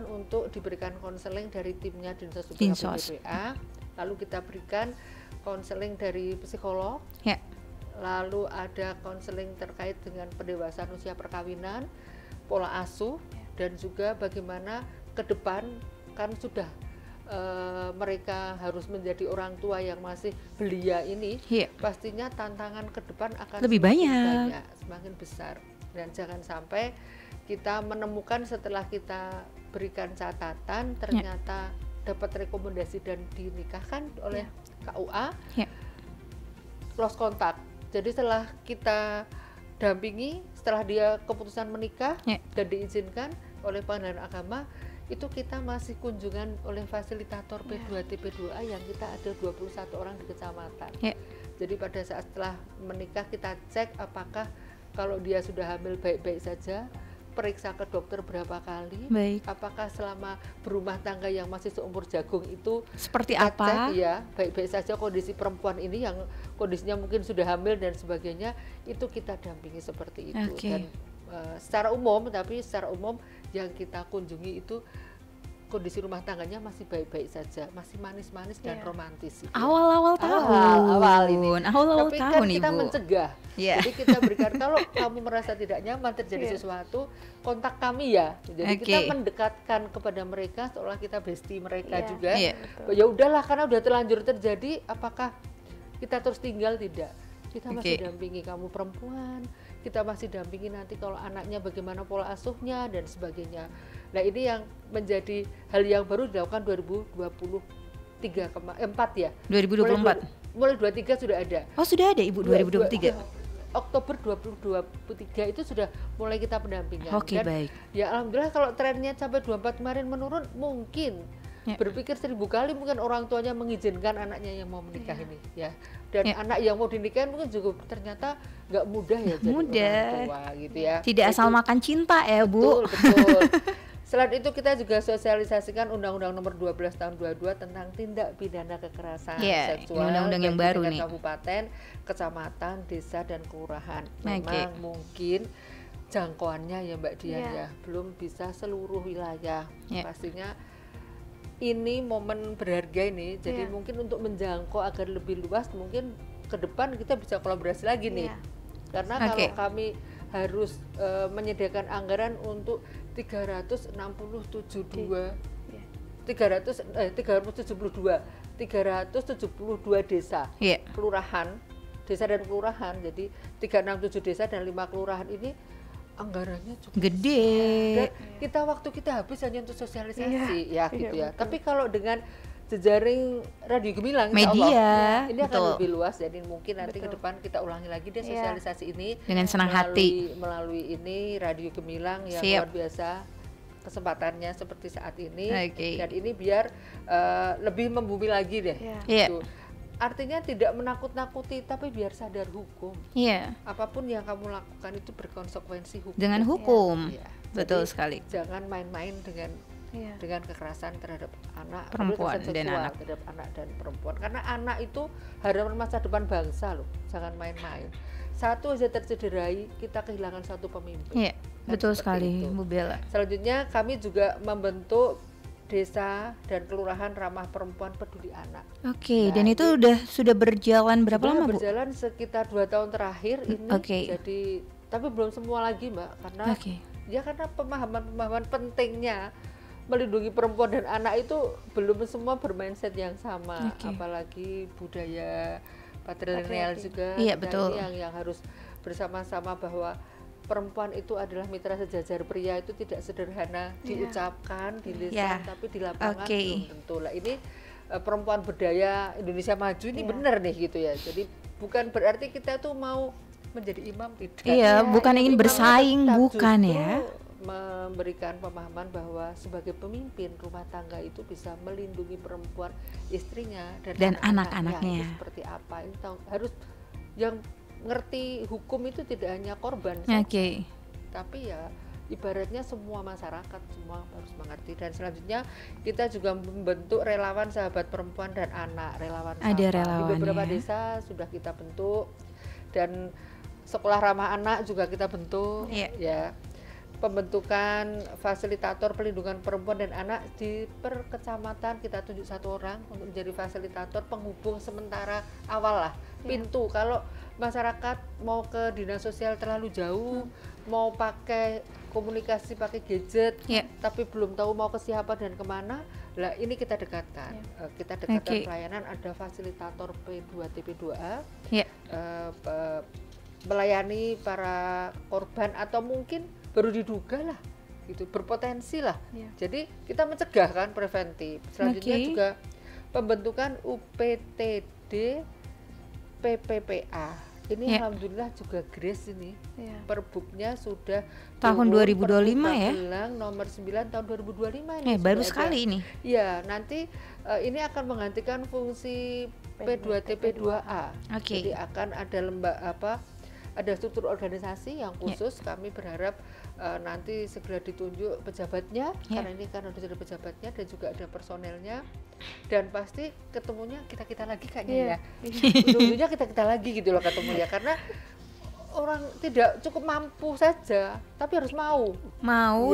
untuk diberikan konseling dari timnya Dinsos PPA, lalu kita berikan konseling dari psikolog, lalu ada konseling terkait dengan pendewasaan usia perkawinan, pola asuh, dan juga bagaimana ke depan kan sudah mereka harus menjadi orang tua yang masih belia ini, pastinya tantangan ke depan akan lebih banyak, semakin besar, dan jangan sampai kita menemukan setelah kita berikan catatan ternyata dapat rekomendasi dan dinikahkan oleh KUA lost kontak. Jadi setelah kita dampingi, setelah dia keputusan menikah dan diizinkan oleh pengadilan agama, itu kita masih kunjungan oleh fasilitator P2T P2A yang kita ada 21 orang di kecamatan. Jadi pada saat setelah menikah kita cek apakah kalau dia sudah hamil baik-baik saja, periksa ke dokter berapa kali, apakah selama berumah tangga yang masih seumur jagung itu seperti apa, baik-baik saja kondisi perempuan ini yang kondisinya mungkin sudah hamil dan sebagainya, itu kita dampingi seperti itu. Dan secara umum yang kita kunjungi itu kondisi rumah tangganya masih baik-baik saja, masih manis-manis dan romantis. Awal-awal tahun. Tapi kan kita mencegah. Jadi kita berikan kalau kamu merasa tidak nyaman terjadi sesuatu, kontak kami ya. Jadi kita mendekatkan kepada mereka seolah kita bestie mereka juga. Ya udahlah karena udah terlanjur terjadi, apakah kita terus tinggal? Tidak. Kita masih dampingi kamu perempuan, kita masih dampingi nanti kalau anaknya bagaimana pola asuhnya dan sebagainya. Nah ini yang menjadi hal yang baru dilakukan 2024 ya. 2024. Mulai 23 sudah ada. Oh sudah ada Ibu 2023. Oktober 2023 itu sudah mulai kita pendampingan. Dan baik. Ya alhamdulillah kalau trennya sampai 24 kemarin menurun, mungkin berpikir 1000 kali mungkin orang tuanya mengizinkan anaknya yang mau menikah ini ya. Dan anak yang mau dinikahin mungkin juga ternyata nggak mudah ya jadi orang tua gitu ya. Tidak asal makan cinta ya Bu. Betul. Selain itu kita juga sosialisasikan Undang-Undang Nomor 12 Tahun 22 tentang tindak pidana kekerasan seksual undang-undang yang baru nih. Kabupaten, kecamatan, desa dan kelurahan. Memang mungkin jangkauannya ya Mbak Dian ya belum bisa seluruh wilayah. Pastinya ini momen berharga ini, jadi mungkin untuk menjangkau agar lebih luas, mungkin ke depan kita bisa kolaborasi lagi nih. Karena kalau kami harus menyediakan anggaran untuk 372 desa, kelurahan, desa dan kelurahan, jadi 367 desa dan 5 kelurahan ini anggarannya cukup gede. Dan kita habis hanya untuk sosialisasi gitu ya. Tapi kalau dengan jejaring Radio Gemilang media ini akan lebih luas, jadi mungkin nanti ke depan kita ulangi lagi deh sosialisasi ini dengan senang hati melalui ini Radio Gemilang yang luar biasa kesempatannya seperti saat ini. Dan ini biar lebih membumi lagi deh gitu. Artinya tidak menakut-nakuti, tapi biar sadar hukum. Apapun yang kamu lakukan itu berkonsekuensi hukum. Dengan hukum, betul sekali. Jangan main-main dengan dengan kekerasan terhadap anak, perempuan dan anak, terhadap anak dan perempuan. Karena anak itu harapan masa depan bangsa loh, jangan main-main. Satu aja tercederai, kita kehilangan satu pemimpin. Iya, betul sekali, Bu Bella. Selanjutnya kami juga membentuk desa dan kelurahan ramah perempuan peduli anak. Oke, dan itu sudah berjalan berapa lama, Bu? Berjalan sekitar 2 tahun terakhir ini. Jadi, tapi belum semua lagi, Mbak, karena karena pemahaman pentingnya melindungi perempuan dan anak itu belum semua bermindset yang sama, apalagi budaya patriarkal juga. Iya, betul. Yang harus bersama-sama bahwa perempuan itu adalah mitra sejajar pria itu tidak sederhana diucapkan di lisan, tapi di lapangan belum tentu. Lah ini perempuan berdaya Indonesia Maju ini benar nih gitu ya. Jadi bukan berarti kita tuh mau menjadi imam, tidak. Iya, bukan ingin bersaing, bukan ya. Memberikan pemahaman bahwa sebagai pemimpin rumah tangga itu bisa melindungi perempuan, istrinya dan anak-anaknya seperti apa. Ini harus yang ngerti hukum itu tidak hanya korban saja, tapi ya ibaratnya semua masyarakat semua harus mengerti. Dan selanjutnya kita juga membentuk relawan sahabat perempuan dan anak, relawan di beberapa desa sudah kita bentuk, dan sekolah ramah anak juga kita bentuk ya. Pembentukan fasilitator pelindungan perempuan dan anak di per kecamatan kita tunjuk 1 orang untuk menjadi fasilitator penghubung sementara awal lah, pintu. Kalau masyarakat mau ke dinas sosial terlalu jauh, mau pakai komunikasi pakai gadget, tapi belum tahu mau ke siapa dan kemana, lah ini kita dekatkan. Kita dekatkan pelayanan, ada fasilitator P2TP2A, melayani para korban atau mungkin baru diduga lah gitu, berpotensi lah. Jadi kita mencegah kan, preventif. Selanjutnya juga pembentukan UPTD PPPA. Ini alhamdulillah juga grace ini. Perbuknya sudah tahun 2025 ya. Nomor 9 tahun 2025 ini. Baru sekali ini. Ya, nanti ini akan menggantikan fungsi P2TP2A. Jadi akan ada ada struktur organisasi yang khusus. Kami berharap nanti segera ditunjuk pejabatnya, karena ini kan harus ada pejabatnya dan juga ada personelnya, dan pasti ketemunya kita lagi kayaknya ya. Ujung-ujungnya kita lagi gitu loh ketemunya, karena orang tidak cukup mampu saja, tapi harus mau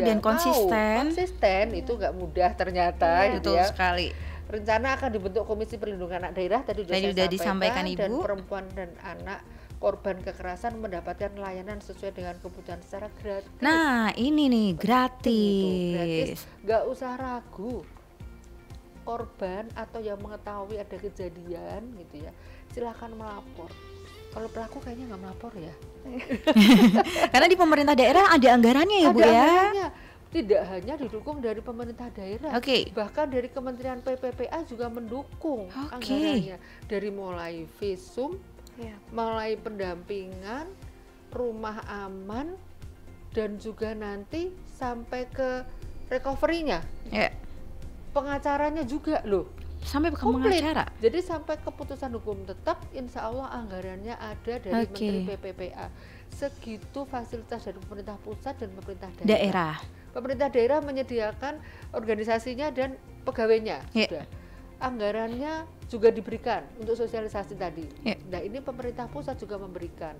dan konsisten. Konsisten itu nggak mudah ternyata. Betul sekali. Rencana akan dibentuk Komisi Perlindungan Anak Daerah, tadi sudah disampaikan Ibu. Dan perempuan dan anak korban kekerasan mendapatkan layanan sesuai dengan kebutuhan secara gratis. Nah, ini nih gratis. Nggak usah ragu. Korban atau yang mengetahui ada kejadian gitu ya, silakan melapor. Kalau pelaku kayaknya nggak melapor ya. Karena di pemerintah daerah ada anggarannya ya, Bu ya. Anggarannya. Tidak hanya didukung dari pemerintah daerah, bahkan dari Kementerian PPPA juga mendukung anggarannya, dari mulai visum, mulai pendampingan, rumah aman, dan juga nanti sampai ke recovery-nya, pengacaranya juga loh, sampai ke pengacara. Jadi sampai keputusan hukum tetap, insya Allah anggarannya ada dari Menteri PPPA. Segitu fasilitas dari pemerintah pusat dan pemerintah daerah. Pemerintah daerah menyediakan organisasinya dan pegawainya sudah. Anggarannya juga diberikan untuk sosialisasi tadi. Nah ini pemerintah pusat juga memberikan.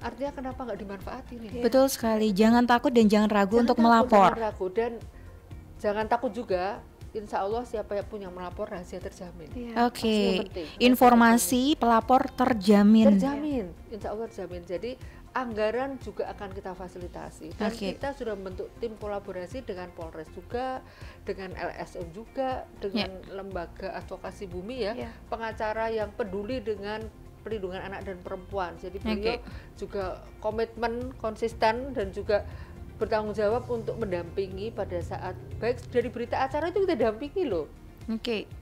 Artinya kenapa nggak dimanfaati nih? Betul sekali. Jangan takut dan jangan ragu untuk melapor. Jangan ragu dan jangan takut juga. Insya Allah siapa pun yang melapor rahasia terjamin. Informasi pelapor terjamin. Insya Allah terjamin. Jadi anggaran juga akan kita fasilitasi, dan kita sudah membentuk tim kolaborasi dengan Polres juga, dengan LSM juga, dengan lembaga advokasi bumi pengacara yang peduli dengan perlindungan anak dan perempuan. Jadi beliau juga komitmen, konsisten, dan juga bertanggung jawab untuk mendampingi pada saat baik dari berita acara itu kita dampingi loh.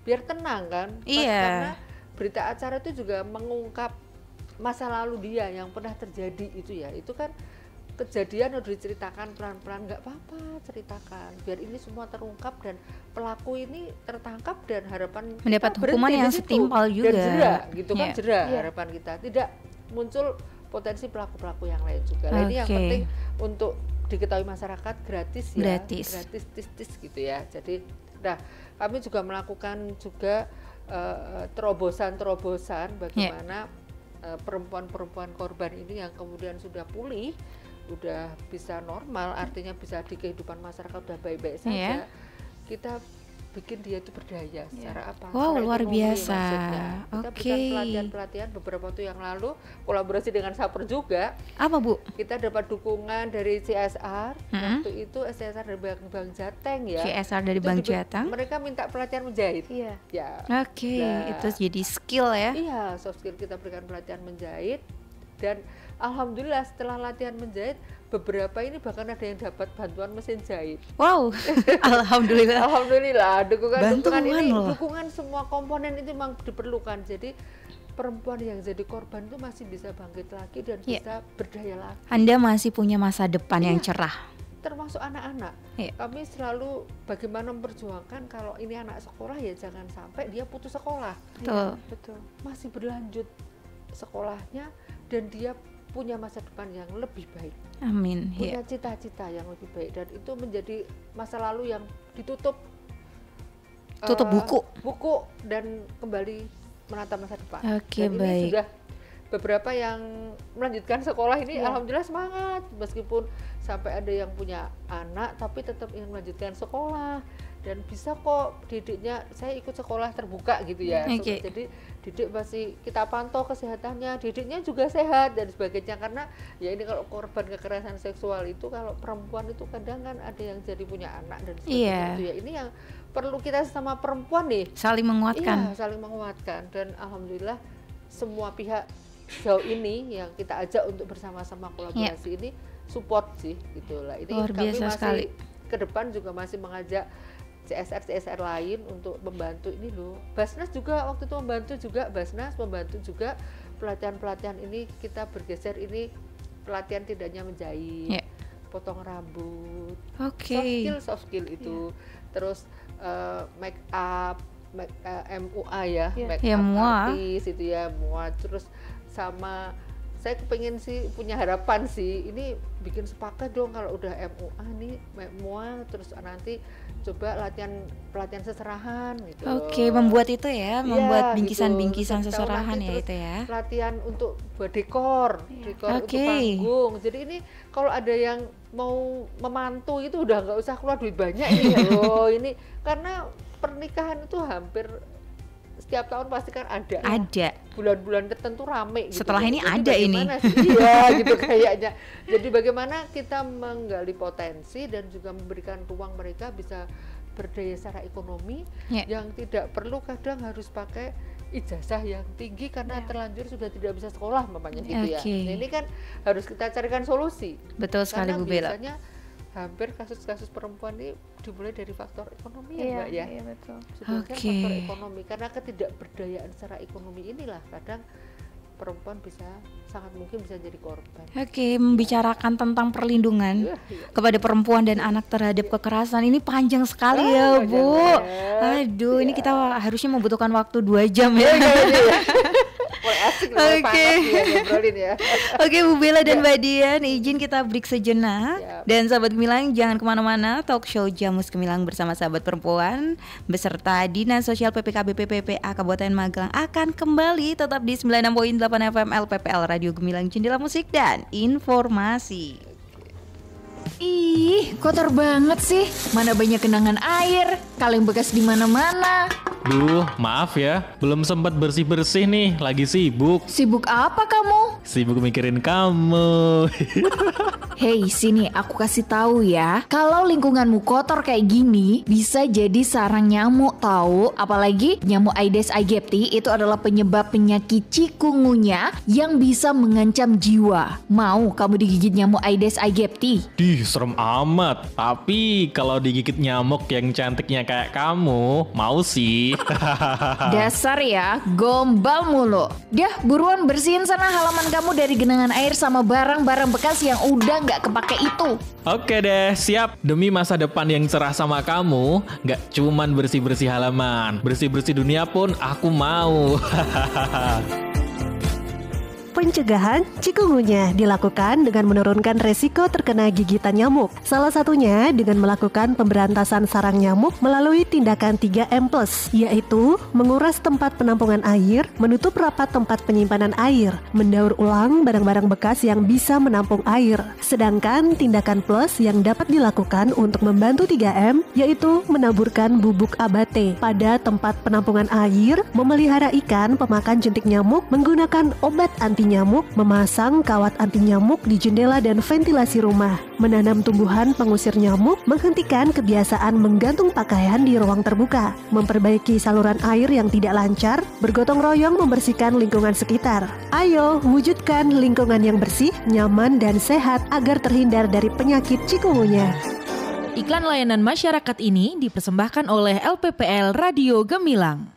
Biar tenang kan. Karena berita acara itu juga mengungkap masa lalu dia yang pernah terjadi itu ya. Itu kan kejadian udah diceritakan pelan-pelan, nggak apa-apa ceritakan biar ini semua terungkap dan pelaku ini tertangkap dan harapan mendapat hukuman yang setimpal juga. Dan jera gitu kan, jera harapan kita. Tidak muncul potensi pelaku-pelaku yang lain juga. Ini yang penting untuk diketahui masyarakat gratis ya, gratis tis gitu ya. Jadi, nah kami juga melakukan juga terobosan bagaimana perempuan-perempuan korban ini yang kemudian sudah pulih, udah bisa normal, artinya bisa di kehidupan masyarakat udah baik-baik saja. Kita bikin dia itu berdaya secara apa? Wow, luar biasa. Kita berikan pelatihan beberapa waktu yang lalu, kolaborasi dengan Saper juga. Apa Bu? Kita dapat dukungan dari CSR. Waktu itu CSR dari Bank Jateng ya. CSR dari Bank Jateng. Mereka minta pelatihan menjahit. Iya. Ya. Oke, itu jadi skill ya. Iya, soft skill, kita berikan pelatihan menjahit dan alhamdulillah setelah latihan menjahit beberapa ini bahkan ada yang dapat bantuan mesin jahit. Wow, alhamdulillah. Alhamdulillah, dukungan semua komponen itu memang diperlukan. Jadi perempuan yang jadi korban itu masih bisa bangkit lagi dan bisa berdaya lagi. Anda masih punya masa depan yang cerah. Termasuk anak-anak. Kami selalu bagaimana memperjuangkan kalau ini anak sekolah ya jangan sampai dia putus sekolah. Betul. Masih berlanjut sekolahnya dan dia punya masa depan yang lebih baik. Amin. Punya cita-cita yang lebih baik dan itu menjadi masa lalu yang ditutup. Tutup buku dan kembali menata masa depan. Oke, dan baik. Ini sudah beberapa yang melanjutkan sekolah ini alhamdulillah semangat meskipun sampai ada yang punya anak tapi tetap ingin melanjutkan sekolah dan bisa kok didiknya, saya ikut sekolah terbuka gitu ya. Jadi didik masih kita pantau kesehatannya, didiknya juga sehat dan sebagainya, karena ya ini kalau korban kekerasan seksual itu kalau perempuan itu kadang kan ada yang jadi punya anak dan sebagainya gitu ya. Ini yang perlu kita sama perempuan nih saling menguatkan. Iya, saling menguatkan dan alhamdulillah semua pihak sejauh ini yang kita ajak untuk bersama-sama kolaborasi ini support sih gitulah. Ini luar kami biasa masih sekali. Ke depan juga masih mengajak CSR lain untuk membantu ini loh. Basnas juga waktu itu membantu juga pelatihan ini. Kita bergeser ini pelatihan tidak hanya menjahit, potong rambut, soft skill itu, terus make up, MUA ya, make up artis itu ya, MUA. Terus sama saya kepengen sih, punya harapan sih, ini bikin sepakat dong kalau udah MUA nih, MUA, terus nanti coba pelatihan seserahan gitu. Oke, membuat itu ya, membuat bingkisan-bingkisan seserahan ya itu ya. Pelatihan untuk buat dekor untuk panggung. Jadi ini kalau ada yang mau memantu itu udah nggak usah keluar duit banyak ini loh. Ini karena pernikahan itu hampir setiap tahun pasti kan ada. Bulan-bulan tertentu rame gitu. Setelah ini jadi ada ini. Iya gitu kayaknya. Jadi bagaimana kita menggali potensi dan juga memberikan ruang mereka bisa berdaya secara ekonomi yang tidak perlu kadang harus pakai ijazah yang tinggi karena terlanjur sudah tidak bisa sekolah mamanya gitu ya. Nah, ini kan harus kita carikan solusi. Betul sekali Bu Bella. Biasanya hampir kasus-kasus perempuan ini dimulai dari faktor ekonomi ya Mbak ya. Iya betul. Faktor ekonomi, karena ketidakberdayaan secara ekonomi inilah kadang perempuan sangat mungkin bisa jadi korban. Membicarakan tentang perlindungan kepada perempuan dan anak terhadap kekerasan ini panjang sekali ya Bu. Aduh, ini kita harusnya membutuhkan waktu 2 jam ya. Oke, Bu Bella dan Mbak Dian, izin kita break sejenak. Dan sahabat Gemilang jangan kemana-mana, talk show Jamus Gemilang bersama sahabat perempuan beserta Dinas Sosial PPKB PPPA Kabupaten Magelang akan kembali tetap di 96.8 FM LPPL Radio Gemilang, Jendela Musik dan Informasi. Ih, kotor banget sih. Mana banyak genangan air, kaleng bekas di mana-mana. Duh, maaf ya, belum sempat bersih-bersih nih, lagi sibuk. Sibuk apa kamu? Sibuk mikirin kamu. Hei, sini aku kasih tahu ya. Kalau lingkunganmu kotor kayak gini, bisa jadi sarang nyamuk tahu. Apalagi nyamuk Aedes aegypti itu adalah penyebab penyakit cikungunya yang bisa mengancam jiwa. Mau kamu digigit nyamuk Aedes aegypti? Serem amat. Tapi kalau digigit nyamuk yang cantiknya kayak kamu, mau sih. Dasar ya, gombal mulu. Dah, buruan bersihin sana halaman kamu dari genangan air sama barang-barang bekas yang udah nggak kepake itu. Oke deh, siap. Demi masa depan yang cerah sama kamu, nggak cuman bersih-bersih halaman, bersih-bersih dunia pun aku mau. Pencegahan cikungunya dilakukan dengan menurunkan resiko terkena gigitan nyamuk. Salah satunya dengan melakukan pemberantasan sarang nyamuk melalui tindakan 3M+, yaitu menguras tempat penampungan air, menutup rapat tempat penyimpanan air, mendaur ulang barang-barang bekas yang bisa menampung air. Sedangkan tindakan plus yang dapat dilakukan untuk membantu 3M yaitu menaburkan bubuk abate pada tempat penampungan air, memelihara ikan pemakan jentik nyamuk menggunakan obat anti nyamuk, memasang kawat anti nyamuk di jendela dan ventilasi rumah, menanam tumbuhan pengusir nyamuk, menghentikan kebiasaan menggantung pakaian di ruang terbuka, memperbaiki saluran air yang tidak lancar, bergotong royong membersihkan lingkungan sekitar. Ayo wujudkan lingkungan yang bersih, nyaman dan sehat agar terhindar dari penyakit cikungunya. Iklan layanan masyarakat ini dipersembahkan oleh LPPL Radio Gemilang.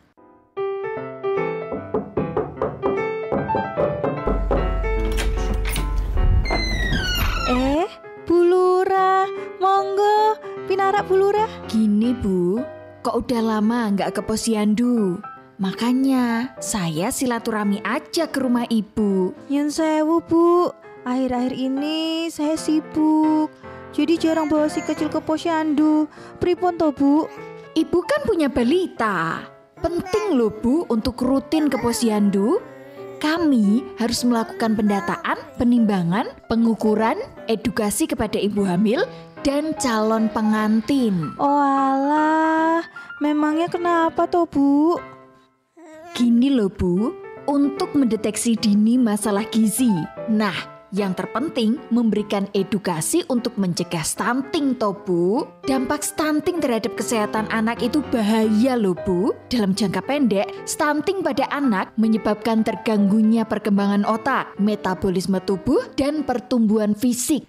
Bu Lurah, monggo pinarak Bu Lurah. Gini Bu, kok udah lama nggak ke posyandu? Makanya saya silaturahmi aja ke rumah ibu. Yen sewu Bu, akhir-akhir ini saya sibuk, jadi jarang bawa si kecil ke posyandu. Pripun toh Bu? Ibu kan punya balita. Penting loh Bu untuk rutin ke posyandu. Kami harus melakukan pendataan, penimbangan, pengukuran, edukasi kepada ibu hamil, dan calon pengantin. Oh alah, memangnya kenapa toh Bu? Gini loh Bu, untuk mendeteksi dini masalah gizi. Nah, yang terpenting memberikan edukasi untuk mencegah stunting toh Bu. Dampak stunting terhadap kesehatan anak itu bahaya loh Bu. Dalam jangka pendek, stunting pada anak menyebabkan terganggunya perkembangan otak, metabolisme tubuh, dan pertumbuhan fisik.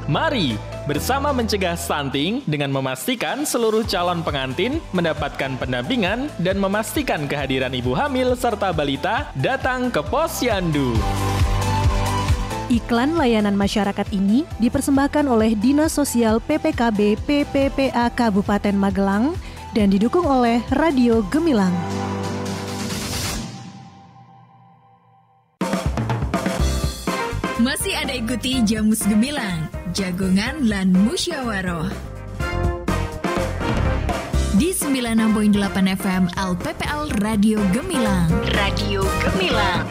Mari bersama mencegah stunting dengan memastikan seluruh calon pengantin mendapatkan pendampingan dan memastikan kehadiran ibu hamil serta balita datang ke posyandu. Iklan layanan masyarakat ini dipersembahkan oleh Dinas Sosial PPKB PPPA Kabupaten Magelang dan didukung oleh Radio Gemilang. Masih Anda ikuti Jamus Gemilang, Jagongan lan Musyawaroh. Di 96.8 FM LPPL Radio Gemilang. Radio Gemilang.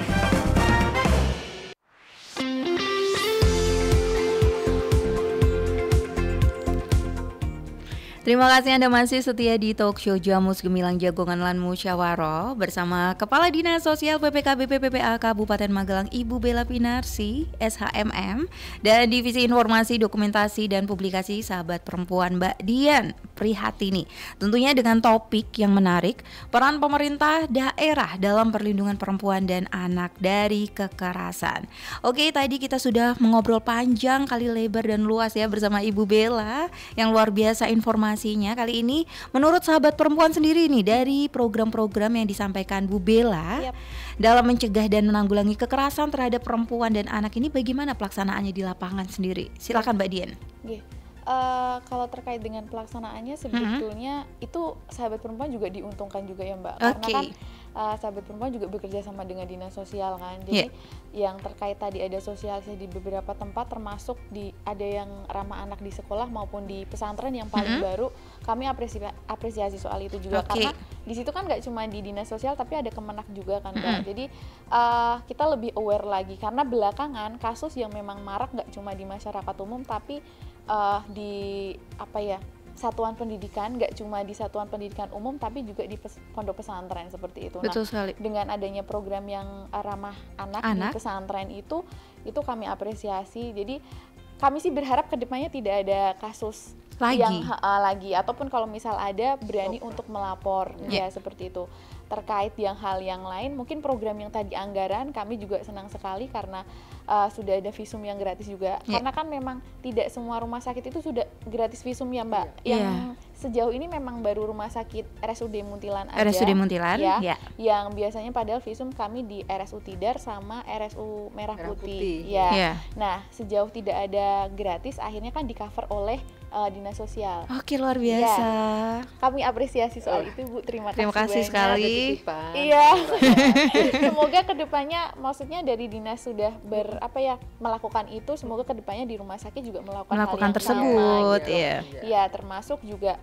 Terima kasih Anda masih setia di talk show Jamus Gemilang Jagongan lan Musyawaroh bersama Kepala Dinas Sosial PPKB PPPA Kabupaten Magelang Ibu Bella Pinarsi, SHMM, dan Divisi Informasi, Dokumentasi, dan Publikasi Sahabat Perempuan Mbak Dian Prihatini. Tentunya dengan topik yang menarik, peran pemerintah daerah dalam perlindungan perempuan dan anak dari kekerasan. Oke, tadi kita sudah mengobrol panjang kali lebar dan luas ya bersama Ibu Bella yang luar biasa informasi. Kali ini menurut sahabat perempuan sendiri nih dari program-program yang disampaikan Bu Bella dalam mencegah dan menanggulangi kekerasan terhadap perempuan dan anak ini, bagaimana pelaksanaannya di lapangan sendiri? Silakan Mbak Dian. Kalau terkait dengan pelaksanaannya sebetulnya itu sahabat perempuan juga diuntungkan juga ya Mbak, karena kan sahabat perempuan juga bekerja sama dengan dinas sosial kan, jadi yang terkait tadi ada sosialisasi di beberapa tempat, termasuk ada yang ramah anak di sekolah maupun di pesantren yang paling baru, kami apresiasi soal itu juga, karena di situ kan nggak cuma di dinas sosial tapi ada Kemenak juga kan Mbak, jadi kita lebih aware lagi, karena belakangan kasus yang memang marak nggak cuma di masyarakat umum tapi di satuan pendidikan, nggak cuma di satuan pendidikan umum tapi juga di pondok pesantren seperti itu. Betul sekali. Dengan adanya program yang ramah anak di pesantren itu kami apresiasi. Jadi kami sih berharap kedepannya tidak ada kasus yang lagi, ataupun kalau misal ada berani untuk melapor ya seperti itu. Terkait hal yang lain, mungkin program yang tadi anggaran kami juga senang sekali karena sudah ada visum yang gratis juga, karena kan memang tidak semua rumah sakit itu sudah gratis visum ya Mbak, yang sejauh ini memang baru rumah sakit RSUD Muntilan aja, yang biasanya padahal visum kami di RSU Tidar sama RSU Merah Putih. Nah sejauh tidak ada gratis, akhirnya kan di cover oleh dinas sosial. Oke, luar biasa. Ya, kami apresiasi soal itu Bu. Terima kasih sekali. Iya. Semoga kedepannya, maksudnya dari dinas sudah melakukan itu, semoga kedepannya di rumah sakit juga melakukan hal yang tersebut. Iya, termasuk juga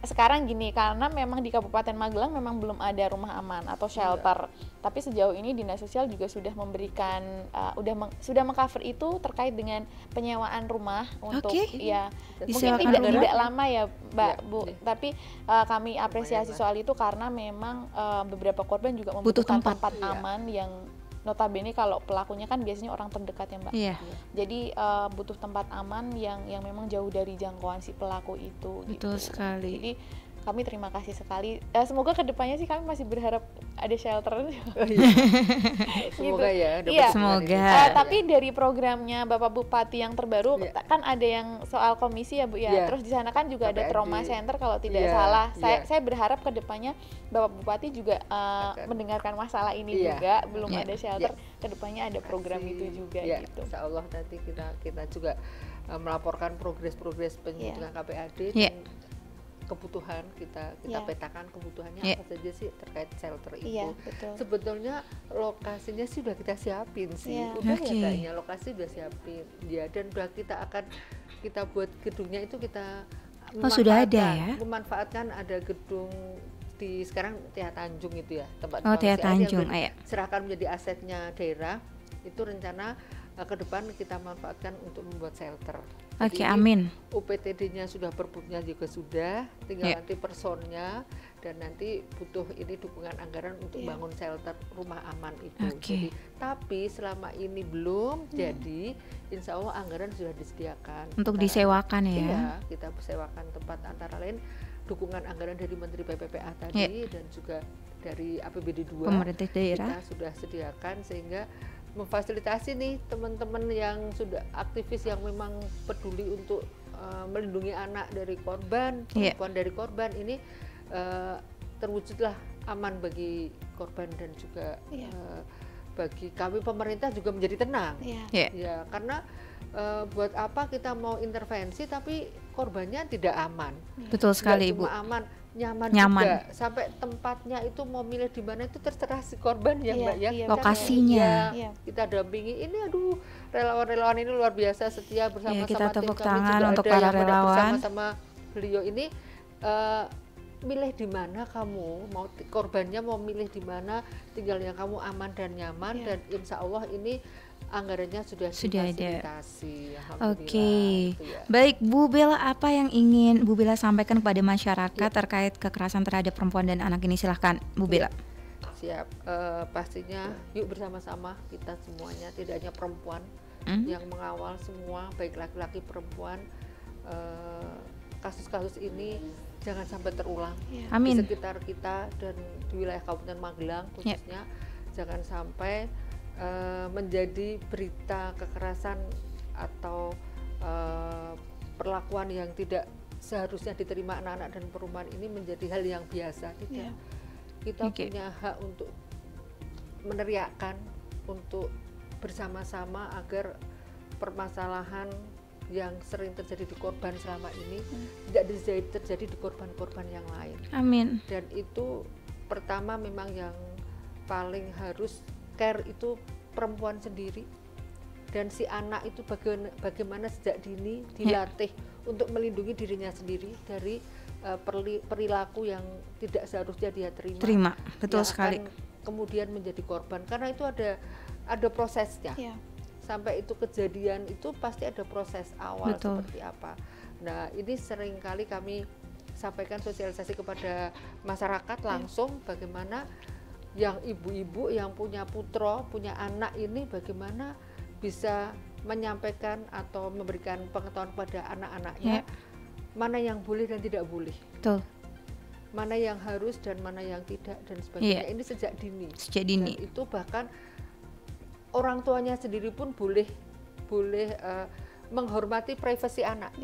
sekarang gini, karena memang di Kabupaten Magelang memang belum ada rumah aman atau shelter. Tapi sejauh ini dinas sosial juga sudah memberikan sudah mengcover itu terkait dengan penyewaan rumah untuk mungkin tidak lama ya Mbak Bu. Tapi kami apresiasi soal itu karena memang beberapa korban juga membutuhkan tempat aman yang notabene kalau pelakunya kan biasanya orang terdekat ya Mbak. Jadi butuh tempat aman yang memang jauh dari jangkauan si pelaku itu. Betul sekali. Jadi kami terima kasih sekali. Semoga kedepannya sih kami masih berharap ada shelter. Semoga ya. Semoga. Tapi dari programnya Bapak Bupati yang terbaru kan ada yang soal komisi ya Bu ya. Terus di sana kan juga ada trauma center kalau tidak salah. Saya berharap kedepannya Bapak Bupati juga mendengarkan masalah ini juga. Belum ada shelter, kedepannya ada program itu juga gitu. Insya Allah nanti kita juga melaporkan progres penyelidikan KPAD dan kebutuhan kita petakan kebutuhannya apa saja sih terkait shelter itu. Sebetulnya lokasinya sih udah kita siapin sih, udah ya kayaknya lokasi udah siapin dan udah kita buat gedungnya itu kita sudah ada ya. Memanfaatkan ada gedung di sekarang Tia Tanjung itu ya, tempat Tia Tanjung serahkan menjadi asetnya daerah. Itu rencana ke depan kita manfaatkan untuk membuat shelter. Oke, amin. UPTD-nya sudah, perputnya juga sudah, tinggal nanti personnya dan nanti butuh ini dukungan anggaran untuk bangun shelter rumah aman itu. Jadi, tapi selama ini belum jadi, insya Allah anggaran sudah disediakan. Untuk disewakan ya? Iya, kita sewakan tempat antara lain dukungan anggaran dari Menteri PPPA tadi dan juga dari APBD 2 pemerintah daerah kita sudah sediakan sehingga memfasilitasi nih teman-teman yang sudah aktivis yang memang peduli untuk melindungi anak dari korban, perempuan dari korban ini terwujudlah aman bagi korban dan juga bagi kami pemerintah juga menjadi tenang. Ya, karena buat apa kita mau intervensi tapi korbannya tidak aman. Betul sekali Ibu. Aman, nyaman juga. Sampai tempatnya itu mau milih di mana itu terserah si korban ya Mbak ya. Lokasinya. Kita dampingi. Ini aduh relawan-relawan ini luar biasa setia bersama-sama kita tepuk tim tangan kami untuk para relawan. Bersama-sama beliau ini milih di mana kamu mau korbannya mau milih di mana tinggal yang kamu aman dan nyaman dan insya Allah ini anggarannya sudah difasilitasi. Oke. Baik Bu Bella, apa yang ingin Bu Bella sampaikan kepada masyarakat terkait kekerasan terhadap perempuan dan anak ini? Silahkan Bu Bella. Siap. Pastinya yuk bersama-sama kita semuanya, tidak hanya perempuan yang mengawal semua, baik laki-laki perempuan, kasus-kasus ini jangan sampai terulang Amin. di sekitar kita dan di wilayah Kabupaten Magelang khususnya. Jangan sampai menjadi berita kekerasan atau perlakuan yang tidak seharusnya diterima anak-anak dan perempuan ini menjadi hal yang biasa. Tidak. Kita punya hak untuk meneriakkan, untuk bersama-sama agar permasalahan yang sering terjadi di korban selama ini tidak terjadi di korban-korban yang lain. Amin. Dan itu pertama memang yang paling harus care itu perempuan sendiri dan si anak itu bagaimana sejak dini dilatih untuk melindungi dirinya sendiri dari perilaku yang tidak seharusnya dia terima. Betul sekali. Kemudian menjadi korban karena itu ada prosesnya. Sampai itu kejadian itu pasti ada proses awal seperti apa. Nah, ini seringkali kami sampaikan sosialisasi kepada masyarakat langsung bagaimana yang ibu-ibu yang punya putra, punya anak ini bagaimana bisa menyampaikan atau memberikan pengetahuan kepada anak-anaknya mana yang boleh dan tidak boleh. Betul. Mana yang harus dan mana yang tidak dan sebagainya. Ini sejak dini. Dan itu bahkan orang tuanya sendiri pun boleh menghormati privasi anak.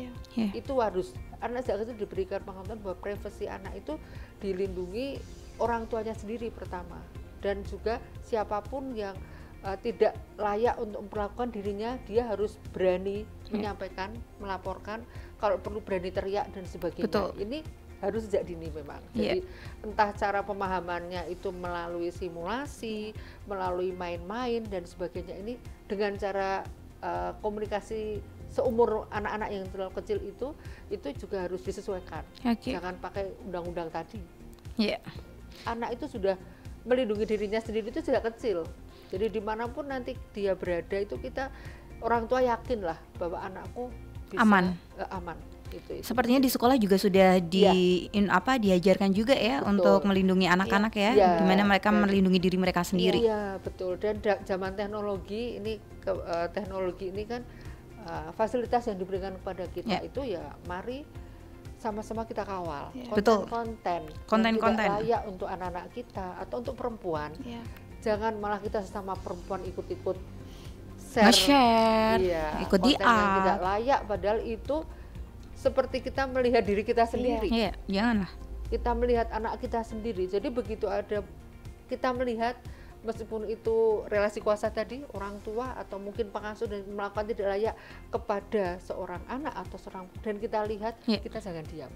Itu harus. Anak sejak kecil diberikan pengetahuan bahwa privasi anak itu dilindungi orang tuanya sendiri pertama, dan juga siapapun yang tidak layak untuk melakukan dirinya, dia harus berani menyampaikan, melaporkan, kalau perlu berani teriak dan sebagainya. Betul. Ini harus sejak dini memang. Jadi entah cara pemahamannya itu melalui simulasi, melalui main-main dan sebagainya, ini dengan cara komunikasi seumur anak-anak yang terlalu kecil itu juga harus disesuaikan. Jangan pakai undang-undang tadi. Anak itu sudah melindungi dirinya sendiri itu sejak kecil. Jadi dimanapun nanti dia berada itu kita orang tua yakin lah bahwa anakku bisa aman. Itu. Sepertinya di sekolah juga sudah diajarkan juga ya. Betul. Untuk melindungi anak-anak ya, gimana mereka melindungi diri mereka sendiri. Iya betul. Dan zaman teknologi ini teknologi ini kan fasilitas yang diberikan kepada kita itu ya mari sama-sama kita kawal. Konten-konten tidak layak untuk anak-anak kita atau untuk perempuan. Jangan malah kita sesama perempuan ikut-ikut share, ikut konten yang tidak layak, padahal itu seperti kita melihat diri kita sendiri. Janganlah. Kita melihat anak kita sendiri. Jadi begitu ada kita melihat, meskipun itu relasi kuasa tadi, orang tua atau mungkin pengasuh dan melakukan tidak layak kepada seorang anak atau seorang, dan kita lihat, kita jangan diam.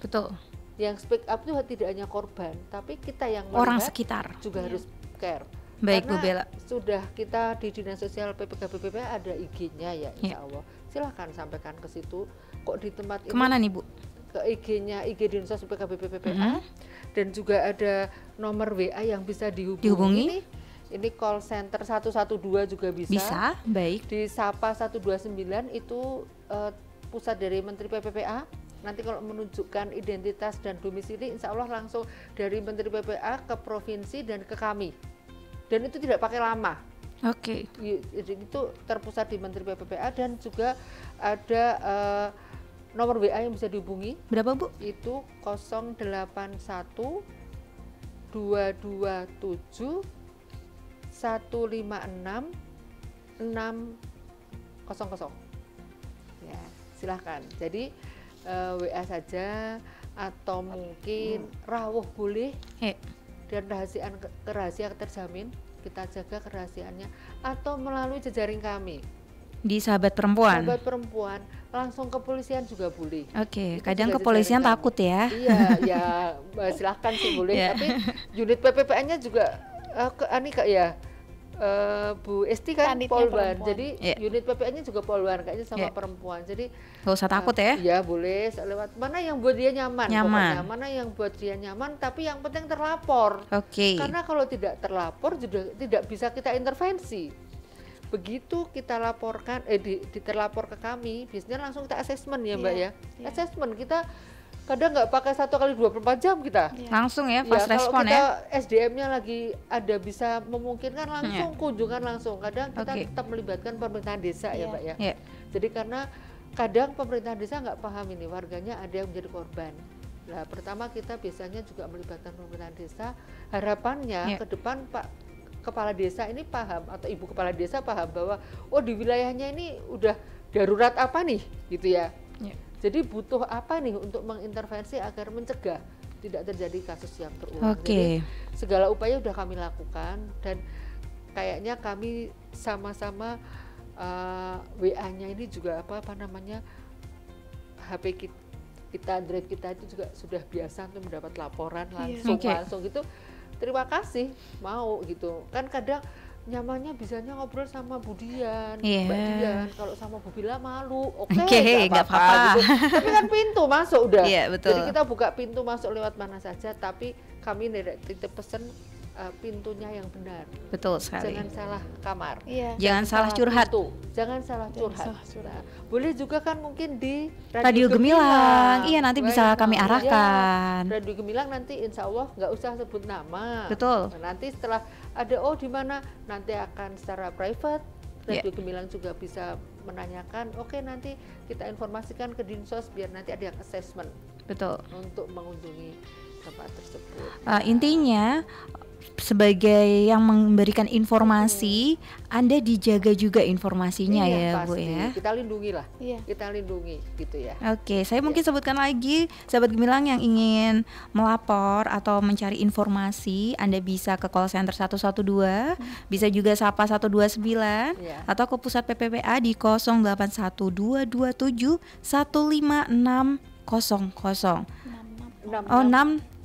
Betul. Yang speak up itu tidak hanya korban, tapi kita yang orang sekitar juga harus care. Baik, karena Bu Bella. Sudah kita di Dinas Sosial PPKBPPA ada IG-nya ya, insya Allah. Silahkan sampaikan ke situ. Kok di tempat ini? Kemana nih Bu? Ke IG-nya, IG Dinas Sosial PPKBPPA. Dan juga ada nomor WA yang bisa dihubungi. Ini call center 112 juga bisa. Bisa, baik. Di Sapa 129 itu pusat dari Menteri PPPA. Nanti kalau menunjukkan identitas dan domisili, insya Allah langsung dari Menteri PPPA ke provinsi dan ke kami. Dan itu tidak pakai lama. Jadi itu terpusat di Menteri PPPA, dan juga ada nomor WA yang bisa dihubungi. Berapa Bu? Itu 081 227 156 600. Ya, silahkan. Jadi WA saja, atau mungkin rawuh boleh. Dan rahasia terjamin, kita jaga kerahasiaannya, atau melalui jejaring kami di Sahabat Perempuan. Sahabat Perempuan, langsung kepolisian juga boleh. Kadang kepolisian takut ya. Iya, silahkan sih boleh. Tapi unit PPPN-nya juga Bu Esti kan Polwan, jadi unit PPN-nya juga Polwan, kayaknya sama perempuan. Jadi nggak usah takut ya. Iya boleh, lewat mana yang buat dia nyaman. Pokoknya mana yang buat dia nyaman, tapi yang penting terlapor. Karena kalau tidak terlapor juga tidak bisa kita intervensi. Begitu kita laporkan, terlapor ke kami, biasanya langsung kita assessment ya Mbak ya. Assessment kita kadang nggak pakai 1 kali 24 jam kita. Langsung ya, fast respon ya. Kalau kita SDM-nya lagi ada bisa memungkinkan langsung, kunjungan langsung. Kadang kita tetap melibatkan pemerintahan desa ya Mbak ya. Jadi karena kadang pemerintahan desa nggak paham ini, warganya ada yang menjadi korban. Nah, pertama kita biasanya juga melibatkan pemerintahan desa. Harapannya ke depan Pak Kepala Desa ini paham, atau Ibu Kepala Desa paham bahwa di wilayahnya ini udah darurat apa nih gitu ya. Jadi butuh apa nih untuk mengintervensi agar mencegah tidak terjadi kasus yang berulang. Jadi segala upaya sudah kami lakukan, dan kayaknya kami sama-sama WA-nya ini juga HP kita, drive kita itu juga sudah biasa untuk mendapat laporan langsung gitu. Terima kasih mau gitu. Kan kadang nyamannya bisanya ngobrol sama Bu Dian, Mbak Dian. Kalau sama Bu Bila malu, nggak apa-apa gitu. Tapi kan pintu masuk udah. Jadi kita buka pintu masuk lewat mana saja, tapi kami titip pesan pintunya yang benar. Betul sekali. Jangan salah kamar. Jangan salah curhat. Jangan salah curhat. Nah, boleh juga kan mungkin di Radio Gemilang. Iya, nanti bisa kami arahkan. Radio Gemilang nanti insya Allah nggak usah sebut nama. Betul. Nah, nanti setelah ada di mana, nanti akan secara private. Radio Gemilang juga bisa menanyakan, nanti kita informasikan ke Dinsos biar nanti ada yang assessment. Betul. Untuk mengunjungi tempat tersebut. Intinya sebagai yang memberikan informasi, Anda dijaga juga informasinya ya, pasti. Bu ya. Kita lindungi lah, kita lindungi gitu ya. Oke, saya mungkin sebutkan lagi, sahabat Gemilang yang ingin melapor atau mencari informasi, Anda bisa ke call center 112, bisa juga sapa 129, atau ke pusat PPPA di 081227 15600.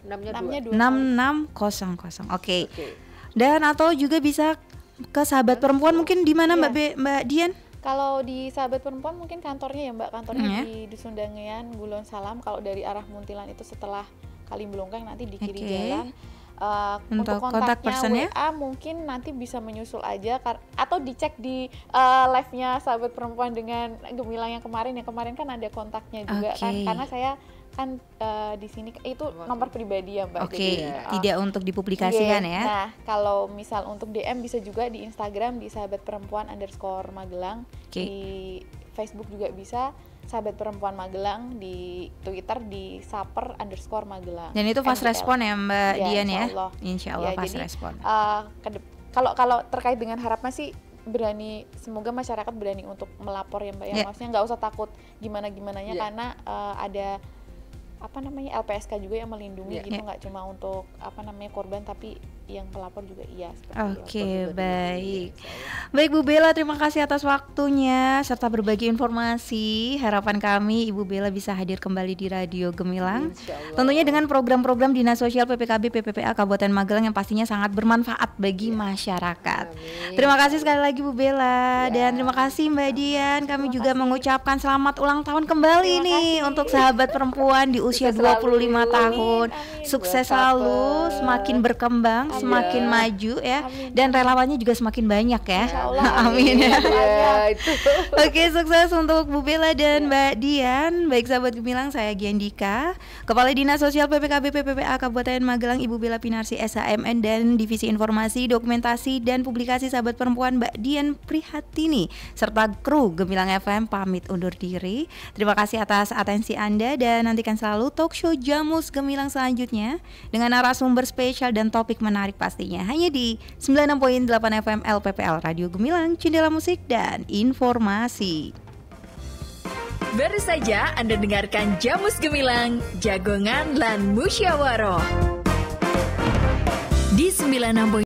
6600. Oke. Dan atau juga bisa ke sahabat perempuan mungkin di mana Mbak Dian? Kalau di sahabat perempuan mungkin kantornya ya Mbak, kantornya di Dusun Dangean, Gulon Salam. Kalau dari arah Muntilan itu setelah Kalimbelongkang nanti di kiri jalan. Untuk kontaknya WA mungkin nanti bisa menyusul aja atau dicek di live-nya sahabat perempuan dengan Gemilang yang kemarin kan ada kontaknya juga kan, karena saya kan di sini itu nomor pribadi ya Mbak. Jadi, tidak untuk dipublikasikan ya. Nah kalau misal untuk DM bisa juga di Instagram di sahabat perempuan _Magelang, di Facebook juga bisa sahabat perempuan Magelang, di Twitter di saper_Magelang. Dan itu fast respon ya Mbak Dian ya? Insya Allah fast respon. Kalau terkait dengan harapan sih semoga masyarakat berani untuk melapor ya Mbak ya. Maksudnya nggak usah takut gimana-gimananya karena ada LPSK juga yang melindungi gitu, nggak cuma untuk korban tapi yang pelapor juga Oke, baik. Baik Bu Bella, terima kasih atas waktunya serta berbagi informasi. Harapan kami Ibu Bella bisa hadir kembali di Radio Gemilang. Tentunya dengan program-program Dinas Sosial PPKB PPPA Kabupaten Magelang yang pastinya sangat bermanfaat bagi masyarakat. Terima kasih sekali lagi Bu Bella dan terima kasih Mbak Dian. Kami juga mengucapkan selamat ulang tahun kembali nih untuk sahabat perempuan di usia 25 tahun. Sukses selalu, semakin berkembang, semakin maju ya. Dan relawannya juga semakin banyak ya. Amin ya. Oke, sukses untuk Bu Bella dan Mbak Dian. Baik sahabat Gemilang, saya Giandika, Kepala Dinas Sosial PPKB PPPA Kabupaten Magelang, Ibu Bella Pinarsi SHMN, dan Divisi Informasi, Dokumentasi dan Publikasi sahabat perempuan Mbak Dian Prihatini serta kru Gemilang FM pamit undur diri. Terima kasih atas atensi Anda dan nantikan selalu talk show Jamus Gemilang selanjutnya dengan narasumber spesial dan topik menarik pastinya hanya di 96.8 FM LPPL Radio Gemilang, Jendela Musik dan Informasi. Baru saja Anda dengarkan Jamus Gemilang, Jagongan lan Musyawaroh di 96.8